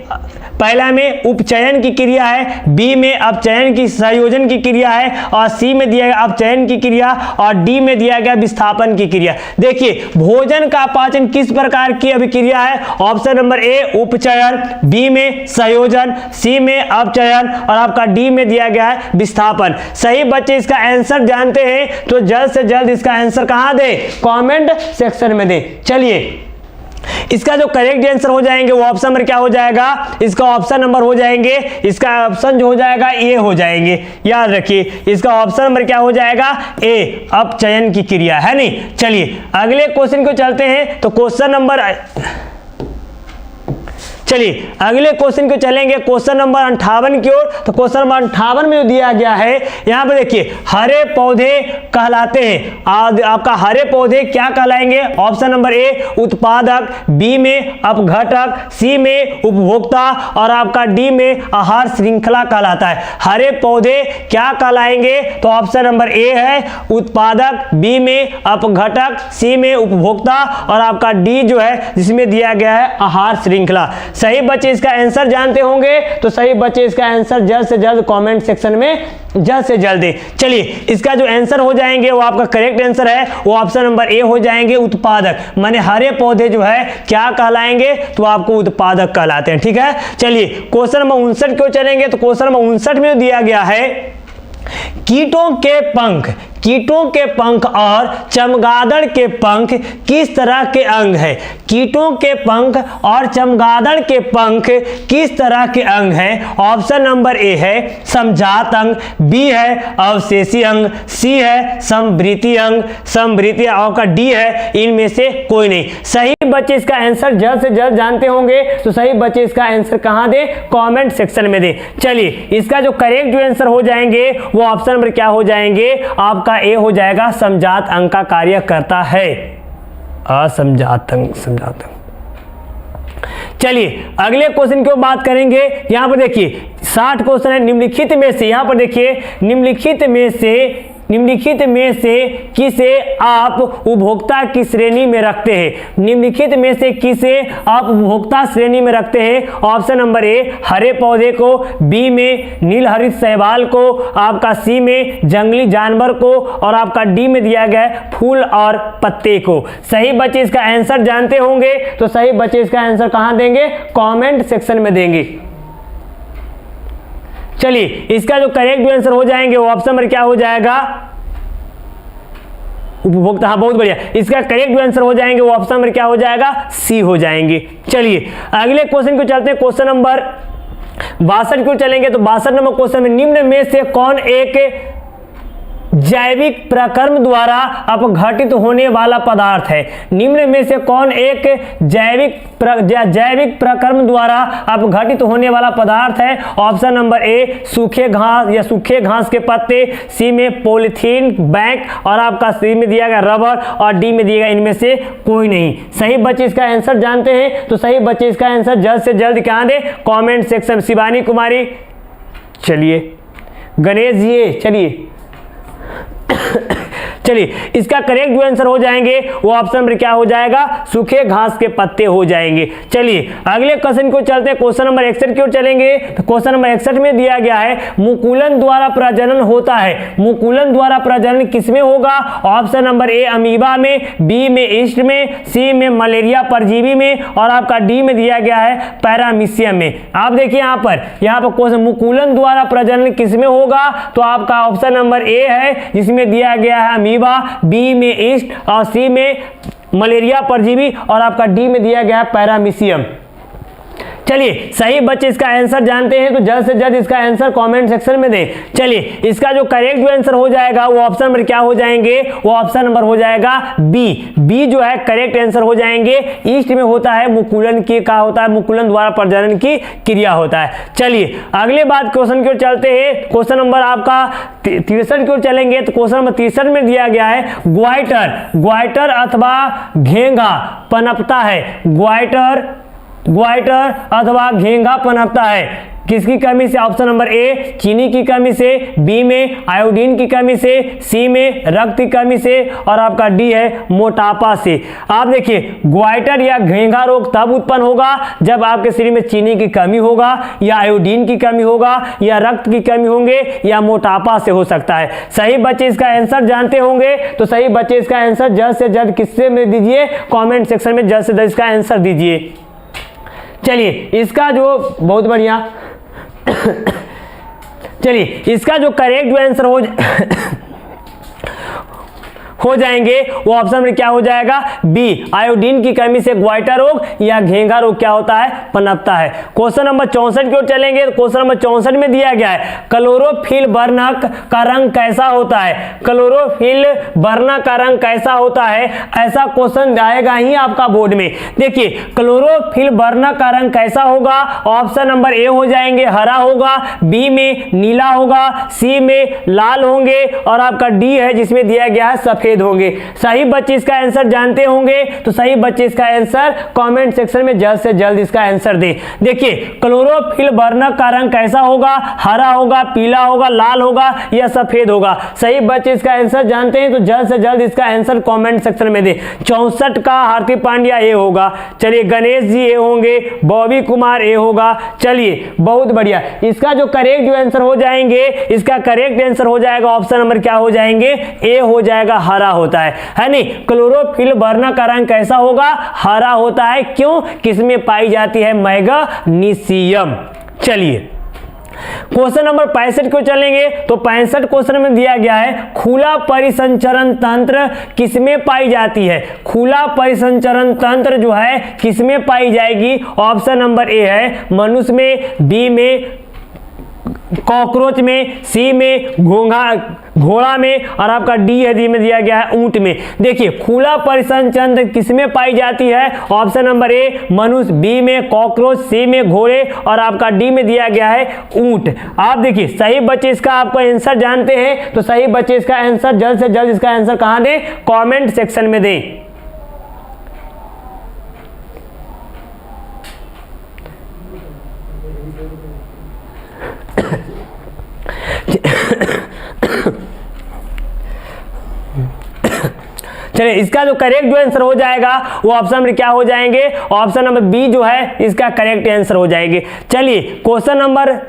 A: पहला में उपचयन की क्रिया है, बी में अपचयन की संयोजन की क्रिया है और सी में दिया गया अपचयन की क्रिया और डी में दिया गया विस्थापन की क्रिया। देखिए भोजन का पाचन किस प्रकार की अभिक्रिया है? ऑप्शन नंबर ए उपचयन, बी में संयोजन, सी में अपचयन और आपका डी में दिया गया है विस्थापन। सही बच्चे इसका आंसर जानते हैं तो जल्द से जल्द इसका आंसर कहां दे? कमेंट सेक्शन में दे। चलिए इसका जो करेक्ट आंसर हो जाएंगे वो ऑप्शन नंबर क्या हो जाएगा? इसका ऑप्शन नंबर हो जाएंगे, इसका ऑप्शन जो हो जाएगा ए हो जाएंगे। याद रखिए इसका ऑप्शन नंबर क्या हो जाएगा? ए अपचयन की क्रिया है नहीं। चलिए अगले क्वेश्चन को चलते हैं तो क्वेश्चन नंबर चलिए अगले क्वेश्चन को चलेंगे क्वेश्चन नंबर 58 की ओर। तो क्वेश्चन नंबर 58 में जो दिया गया है यहाँ पे देखिए हरे पौधे कहलाते हैं। आपका हरे पौधे क्या कहलाएंगे? ऑप्शन नंबर ए उत्पादक, बी में अपघटक, सी में उपभोक्ता और आपका डी में आहार श्रृंखला कहलाता है। हरे पौधे क्या कहलाएंगे? तो ऑप्शन नंबर ए है उत्पादक, बी में अपघटक, सी में उपभोक्ता और आपका डी जो है जिसमें दिया गया है आहार श्रृंखला। सही बच्चे इसका आंसर जानते होंगे तो सही बच्चे इसका आंसर जल्द से जल्द कमेंट सेक्शन में जल्द से जल्द दें। चलिए इसका जो आंसर हो जाएंगे वो आपका करेक्ट आंसर है वो ऑप्शन नंबर ए हो जाएंगे, उत्पादक। माने हरे पौधे जो है क्या कहलाएंगे, तो आपको उत्पादक कहलाते हैं। ठीक है, चलिए क्वेश्चन नंबर 59 क्यों चलेंगे, तो क्वेश्चन नंबर 59 में दिया गया है कीटों के पंख और चमगादड़ के पंख किस तरह के अंग है। कीटों के पंख और चमगादड़ के पंख किस तरह के अंग हैं। ऑप्शन नंबर ए है समजात अंग, बी है अवशेषी अंग, सी है समवृत्ति अंग, समवृत्ति अंग का डी है इनमें से कोई नहीं। सही बच्चे इसका आंसर जल्द से जल्द जानते होंगे तो सही बच्चे इसका आंसर कहां दे, कमेंट सेक्शन में दे। चलिए इसका जो करेक्ट जो आंसर हो जाएंगे वो ऑप्शन नंबर क्या हो जाएंगे, आपका ए हो जाएगा समजात अंग का कार्य करता है, असमजात अंग, समजात अंग। चलिए अगले क्वेश्चन की बात करेंगे। यहां पर देखिए 60 क्वेश्चन है। निम्नलिखित में से, यहां पर देखिए निम्नलिखित में से किसे आप उपभोक्ता की श्रेणी में रखते हैं। निम्नलिखित में से किसे आप उपभोक्ता श्रेणी में रखते हैं। ऑप्शन नंबर ए हरे पौधे को, बी में नीलहरित शैवाल को, आपका सी में जंगली जानवर को और आपका डी में दिया गया है फूल और पत्ते को। सही बच्चे इसका आंसर जानते होंगे तो सही बच्चे इसका आंसर कहां देंगे, कमेंट सेक्शन में देंगे। चलिए इसका जो करेक्ट आंसर हो जाएंगे वो ऑप्शन नंबर क्या हो जाएगा, उपभोक्ता। हाँ बहुत बढ़िया, इसका करेक्ट आंसर हो जाएंगे वो ऑप्शन नंबर क्या हो जाएगा, सी हो जाएंगे। चलिए अगले क्वेश्चन को चलते हैं, क्वेश्चन नंबर 62 को चलेंगे। तो 62 नंबर क्वेश्चन में निम्न में से कौन एक जैविक प्रक्रम द्वारा अपघटित होने वाला पदार्थ है। निम्न में से कौन एक जैविक प्रक्रम द्वारा अपघटित होने वाला पदार्थ है। ऑप्शन नंबर ए सूखे घास या सूखे घास के पत्ते, सी में पॉलीथीन बैग और आपका सी में दिया गया रबर और डी में दिया गया इनमें से कोई नहीं। सही बच्चे इसका आंसर जानते हैं तो सही बच्चे इसका आंसर जल्द से जल्द क्या दे, कमेंट सेक्शन। शिवानी कुमारी, चलिए गणेश जी, चलिए इसका करेक्ट जो आंसर हो जाएंगे वो ऑप्शन नंबर क्या हो जाएगा, सूखे घास के पत्ते हो जाएंगे। चलिए अगले क्वेश्चन को चलते हैं, क्वेश्चन नंबर 61 की ओर चलेंगे। तो क्वेश्चन नंबर 61 में दिया गया है मुकुलन द्वारा प्रजनन होता है। मुकुलन द्वारा प्रजनन किसमें होगा। ऑप्शन नंबर ए अमीबा में, बी में ईस्ट में, सी में मलेरिया परजीवी में और आपका डी में दिया गया है पैरामीशियम में। आप देखिए यहाँ पर क्वेश्चन मुकुलन द्वारा प्रजनन किसमें होगा, तो आपका ऑप्शन नंबर ए है जिसमें दिया गया है अमीबा, बी में ईस्ट और सी में मलेरिया परजीवी और आपका डी में दिया गया है पैरामीशियम। चलिए सही बच्चे इसका आंसर जानते हैं तो जल्द से जल्द इसका आंसर कमेंट सेक्शन में दें। चलिए इसका जो करेक्ट जो आंसर हो जाएगा वो ऑप्शन नंबर क्या हो जाएंगे, वो ऑप्शन नंबर हो जाएगा बी जो है करेक्ट आंसर हो जाएंगे। ईस्ट में होता है मुकुलन की का होता है, मुकुलन द्वारा प्रजनन की क्रिया होता है। चलिए अगले बात क्वेश्चन की ओर चलते हैं, क्वेश्चन नंबर आपका 63 की ओर चलेंगे। तो क्वेश्चन नंबर 63 में दिया गया है ग्वाइटर अथवा घेंघा पनपता है। ग्वाइटर अथवा घेंघा पनपता है किसकी कमी से। ऑप्शन नंबर ए चीनी की कमी से, बी में आयोडीन की कमी से, सी में रक्त की कमी से और आपका डी है मोटापा से। आप देखिए ग्वाइटर या घेंघा रोग तब उत्पन्न होगा जब आपके शरीर में चीनी की कमी होगा या आयोडीन की कमी होगा या रक्त की कमी होंगे या मोटापा से हो सकता है। सही बच्चे इसका आंसर जानते होंगे तो सही बच्चे इसका आंसर जल्द से जल्द किससे में दीजिए, कमेंट सेक्शन में जल्द से जल्द इसका आंसर दीजिए। चलिए इसका जो बहुत बढ़िया चलिए इसका जो करेक्ट जो आंसर हो जाएंगे वो ऑप्शन में क्या हो जाएगा, बी आयोडीन की कमी से ग्वाइटर रोग या घेंघा रोग क्या होता है, पनपता है। क्वेश्चन नंबर 64 की ओर चलेंगे। क्वेश्चन नंबर 64 में दिया गया है क्लोरोफिल वर्णक का रंग कैसा होता है। क्लोरोफिल वर्णक का रंग कैसा होता है, ऐसा क्वेश्चन आएगा ही आपका बोर्ड में। देखिए क्लोरोफिल वर्णक का रंग कैसा होगा। ऑप्शन नंबर ए हो जाएंगे हरा होगा, बी में नीला होगा, सी में लाल होंगे और आपका डी है जिसमें दिया गया है सफेद सफेद होंगे। सही बच्चे इसका आंसर जानते होंगे तो सही बच्चे इसका आंसर कमेंट सेक्शन में जल्द से जल्द इसका आंसर दें। देखिए क्लोरोफिल वर्णक का रंग कैसा होगा, हरा होगा, पीला होगा, लाल होगा या सफेद होगा। सही बच्चे इसका आंसर जानते हैं तो जल्द से जल्द इसका आंसर कमेंट सेक्शन में दें। 64 का हार्दिक पांड्या ए होगा। चलिए गणेश जी ए होंगे, बॉबी कुमार ए होगा। चलिए बहुत बढ़िया। इसका जो करेक्ट जो आंसर हो जाएंगे, इसका करेक्ट आंसर हो जाएगा ऑप्शन नंबर क्या हो जाएंगे, ए हो जाएगा, हरा होता है नहीं। क्लोरोफिल वर्णक का रंग कैसा होगा, हरा होता है। क्यों, किसमें पाई जाती है, मैग्नीशियम। चलिए क्वेश्चन नंबर 65 को चलेंगे तो 65 क्वेश्चन में दिया गया है खुला परिसंचरण तंत्र किसमें पाई जाती है। खुला परिसंचरण तंत्र जो है किसमें पाई जाएगी, ऑप्शन नंबर ए है मनुष्य में, बी में कॉकरोच में, सी में घोड़ा में और आपका डी है डी में दिया गया है ऊंट में। देखिए खुला परिसंचरण किसमें पाई जाती है, ऑप्शन नंबर ए मनुष्य, बी में कॉकरोच, सी में घोड़े और आपका डी में दिया गया है ऊंट। आप देखिए सही बच्चे इसका आपको आंसर जानते हैं तो सही बच्चे इसका आंसर जल्द से जल्द इसका आंसर कहां दें, कमेंट सेक्शन में दें। चलिए इसका जो करेक्ट जो आंसर हो जाएगा वो ऑप्शन नंबर क्या हो जाएंगे, ऑप्शन नंबर बी जो है इसका करेक्ट आंसर हो जाएंगे। चलिए क्वेश्चन नंबर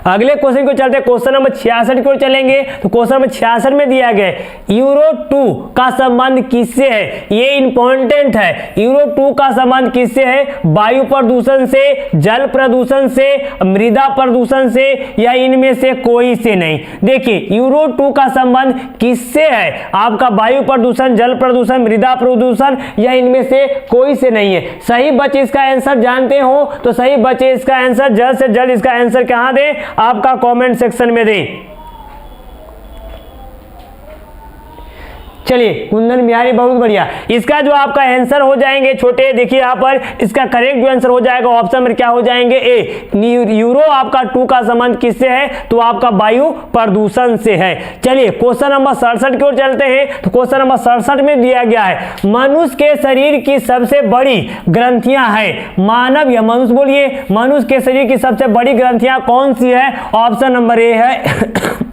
A: अगले क्वेश्चन को चलते हैं, क्वेश्चन नंबर 66 को चलेंगे तो क्वेश्चन नंबर 66 में दिया गया यूरो 2 का संबंध किससे है, ये इंपॉर्टेंट है। यूरो 2 का संबंध किससे है, वायु प्रदूषण से, जल प्रदूषण से, मृदा प्रदूषण से या इनमें से कोई से नहीं। देखिए यूरो 2 का संबंध किससे है, आपका वायु प्रदूषण, जल प्रदूषण, मृदा प्रदूषण या इनमें से कोई से नहीं है। सही बच्चे इसका आंसर जानते हो तो सही बच्चे इसका आंसर जल्द से जल्द इसका आंसर कहां दें, आपका कमेंट सेक्शन में दें। चलिए कुंदन बिहारी बहुत बढ़िया। इसका जो आपका आंसर हो जाएंगे छोटे, देखिए यहाँ पर इसका करेक्ट जो आंसर हो जाएगा ऑप्शन में क्या हो जाएंगे, ए। यूरो आपका 2 का संबंध किससे है, तो आपका वायु प्रदूषण से है। चलिए क्वेश्चन नंबर 67 की ओर चलते हैं तो क्वेश्चन नंबर 67 में दिया गया है मनुष्य के शरीर की सबसे बड़ी ग्रंथियां है, मानव या मनुष्य, बोलिए मनुष्य के शरीर की सबसे बड़ी ग्रंथियां कौन सी है, ऑप्शन नंबर ए है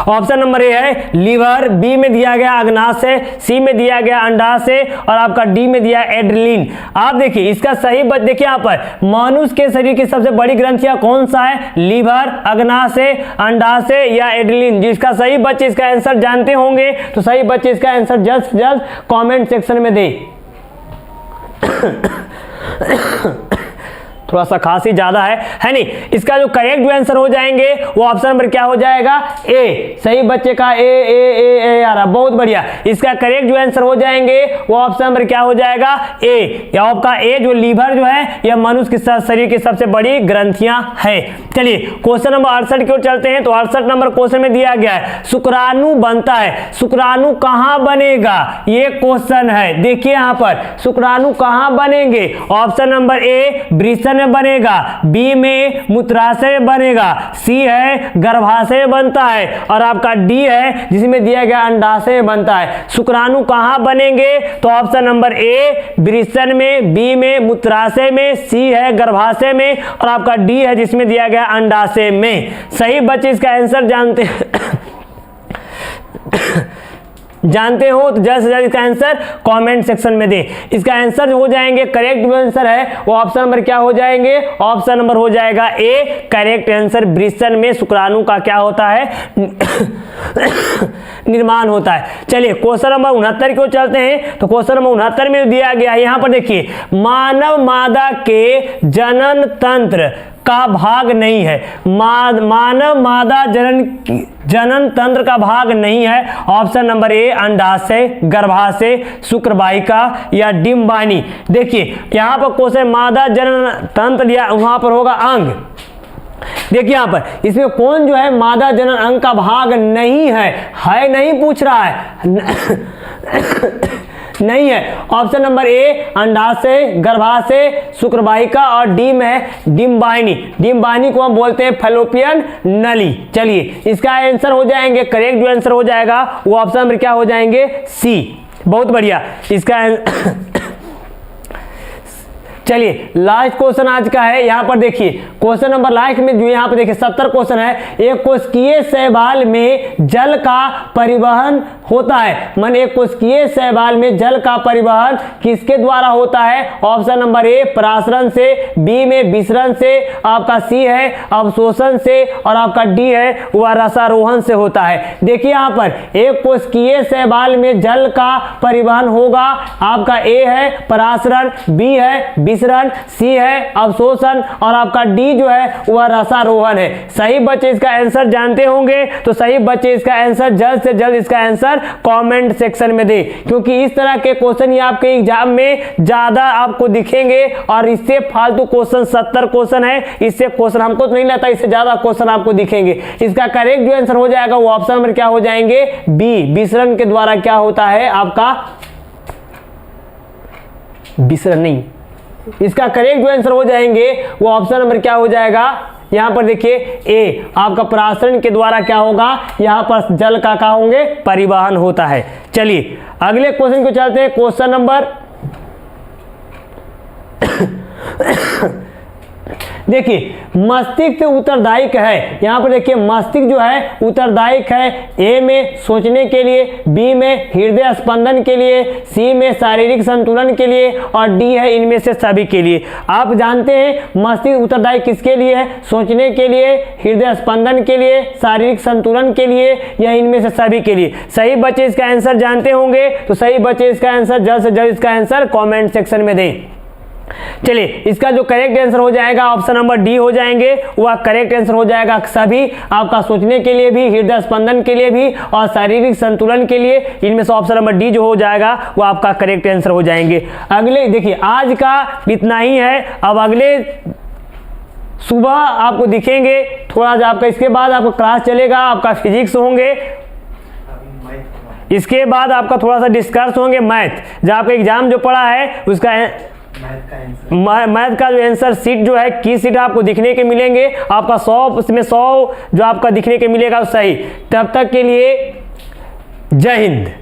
A: ऑप्शन नंबर ए है लीवर, बी में दिया गया अग्नाशय, सी में दिया गया अंडाशय और आपका डी में दिया एड्रेनलिन। आप देखिए इसका सही देखिए यहाँ पर मनुष्य के शरीर की सबसे बड़ी ग्रंथियां कौन सा है, लीवर, अग्नाशय, अंडाशय या एड्रेनलिन। जिसका सही बच्चे इसका आंसर जानते होंगे तो सही बच्चे इसका आंसर जल्द से जल्द कमेंट सेक्शन में दें। थोड़ा सा खांसी ज्यादा है नहीं। इसका जो करेक्ट आंसर हो जाएंगे वो ऑप्शन नंबर क्या हो जाएगा, ए। सही बच्चे का ए ए ए ए आ रहा, बहुत बढ़िया। इसका करेक्ट जो आंसर हो जाएंगे वो ऑप्शन नंबर क्या हो जाएगा, ए। या आपका ए जो लीवर जो है यह मनुष्य के शरीर की सबसे बड़ी ग्रंथियां है। चलिए क्वेश्चन नंबर 68 की ओर चलते हैं तो 68 नंबर क्वेश्चन में दिया गया है शुक्राणु बनता है, शुक्राणु कहां बनेगा, ये क्वेश्चन है। देखिए यहाँ पर शुक्राणु कहां बनेंगे, ऑप्शन नंबर ए वृषण बनेगा, बी में मूत्राशय में बनेगा, सी है गर्भाशय में बनता है और आपका डी है जिसमें दिया गया अंडाशय में बनता है। शुक्राणु कहां बनेंगे तो ऑप्शन नंबर ए वृषण में, बी में मूत्राशय में, सी है गर्भाशय में और आपका डी है जिसमें दिया गया अंडाशय में। सही बच्चे इसका आंसर जानते हो तो जल्द से जल्द इसका आंसर कमेंट सेक्शन में दें। इसका आंसर जो हो जाएंगे करेक्ट जो आंसर है वो ऑप्शन नंबर क्या हो जाएंगे, ऑप्शन नंबर हो जाएगा ए। करेक्ट आंसर वृषण में शुक्राणु का क्या होता है, निर्माण होता है। चलिए क्वेश्चन नंबर 69 को चलते हैं तो क्वेश्चन नंबर 69 में दिया गया है यहाँ पर देखिए मानव मादा के जनन तंत्र का भाग नहीं है, मानव मादा जनन तंत्र का भाग नहीं है। ऑप्शन नंबर ए अंडाशय, गर्भाशय, शुक्रवाहिका या डिंबानी। देखिए यहाँ पर क्वेश्चन मादा जनन तंत्र दिया, वहां पर होगा अंग। देखिए यहाँ पर इसमें कौन जो है मादा जनन अंग का भाग नहीं है नहीं पूछ रहा है नहीं है। ऑप्शन नंबर ए अंडाशय, गर्भाशय, शुक्रवाहिका और डी में है डिम्बाइनी। डिम्बाइनी को हम बोलते हैं फैलोपियन नली। चलिए इसका आंसर हो जाएंगे, करेक्ट जो आंसर हो जाएगा वो ऑप्शन नंबर क्या हो जाएंगे, सी। बहुत बढ़िया। इसका चलिए लास्ट क्वेश्चन आज का है, यहां पर देखिए क्वेश्चन नंबर लास्ट में जो यहां पर देखिए 70 क्वेश्चन है। एक कोशिकीय शैवाल में जल का परिवहन होता है, मान एक कोशिकीय शैवाल में जल का परिवहन किसके द्वारा होता है? ऑप्शन नंबर ए परासरण से, बी में विसरण से, आपका सी है अवशोषण से और आपका डी है वह रसारोहण से होता है। देखिए यहां पर एक कोशिकीय शैवाल में जल का परिवहन होगा, आपका ए है परासरण, बी है विसरण, सी है अवशोषण और आपका डी जो है वह रसारोहण है। सही बच्चे इसका आंसर जानते होंगे, तो सही बच्चे इसका आंसर जल्द से जल्द इसका आंसर कमेंट सेक्शन में दे, क्योंकि इस तरह के क्वेश्चन ही आपके एग्जाम में ज्यादा आपको दिखेंगे और इससे फालतू क्वेश्चन 70 क्वेश्चन है, इससे क्वेश्चन हमको तो नहीं लगता इससे ज्यादा क्वेश्चन आपको दिखेंगे। इसका करेक्ट जो आंसर हो जाएगा वो ऑप्शन नंबर क्या हो जाएंगे, बी। विसरण के द्वारा क्या होता है आपका, विसरण नहीं, इसका करेक्ट जो आंसर हो जाएंगे वो ऑप्शन नंबर क्या हो जाएगा, यहां पर देखिए ए आपका परासरण के द्वारा क्या होगा, यहां पर जल का क्या होंगे परिवहन होता है। चलिए अगले क्वेश्चन को चलते हैं, क्वेश्चन नंबर देखिए मस्तिष्क उत्तरदायिक है, यहां पर देखिए मस्तिष्क जो है उत्तरदायिक है। ए में सोचने के लिए, बी में हृदय स्पंदन के लिए, सी में शारीरिक संतुलन के लिए और डी है इनमें से सभी के लिए। आप जानते हैं मस्तिष्क उत्तरदायिक किसके लिए है, सोचने के लिए, हृदय स्पंदन के लिए, शारीरिक संतुलन के लिए या इनमें से सभी के लिए। सही बच्चे इसका आंसर जानते होंगे, तो सही बच्चे इसका आंसर जल्द से जल्द इसका आंसर कमेंट सेक्शन में दें। चलिए इसका जो करेक्ट आंसर हो जाएगा ऑप्शन नंबर डी हो जाएंगे, वह करेक्ट आंसर हो जाएगा सभी, आपका सोचने के लिए भी, हृदय स्पंदन के लिए भी और शारीरिक संतुलन के लिए, इनमें से ऑप्शन नंबर डी जो हो जाएगा वो आपका करेक्ट आंसर हो जाएंगे। अगले देखिए आज का इतना ही है, अब अगले सुबह आपको दिखेंगे थोड़ा सा आपका, इसके बाद आपका क्लास चलेगा, आपका फिजिक्स होंगे, इसके बाद आपका थोड़ा सा डिस्कस होंगे मैथ, जो आपका एग्जाम जो पड़ा है उसका मैथ का जो आंसर सीट जो है की सीट आपको दिखने के मिलेंगे, आपका 100 उसमें 100 जो आपका दिखने के मिलेगा सही। तब तक के लिए जय हिंद।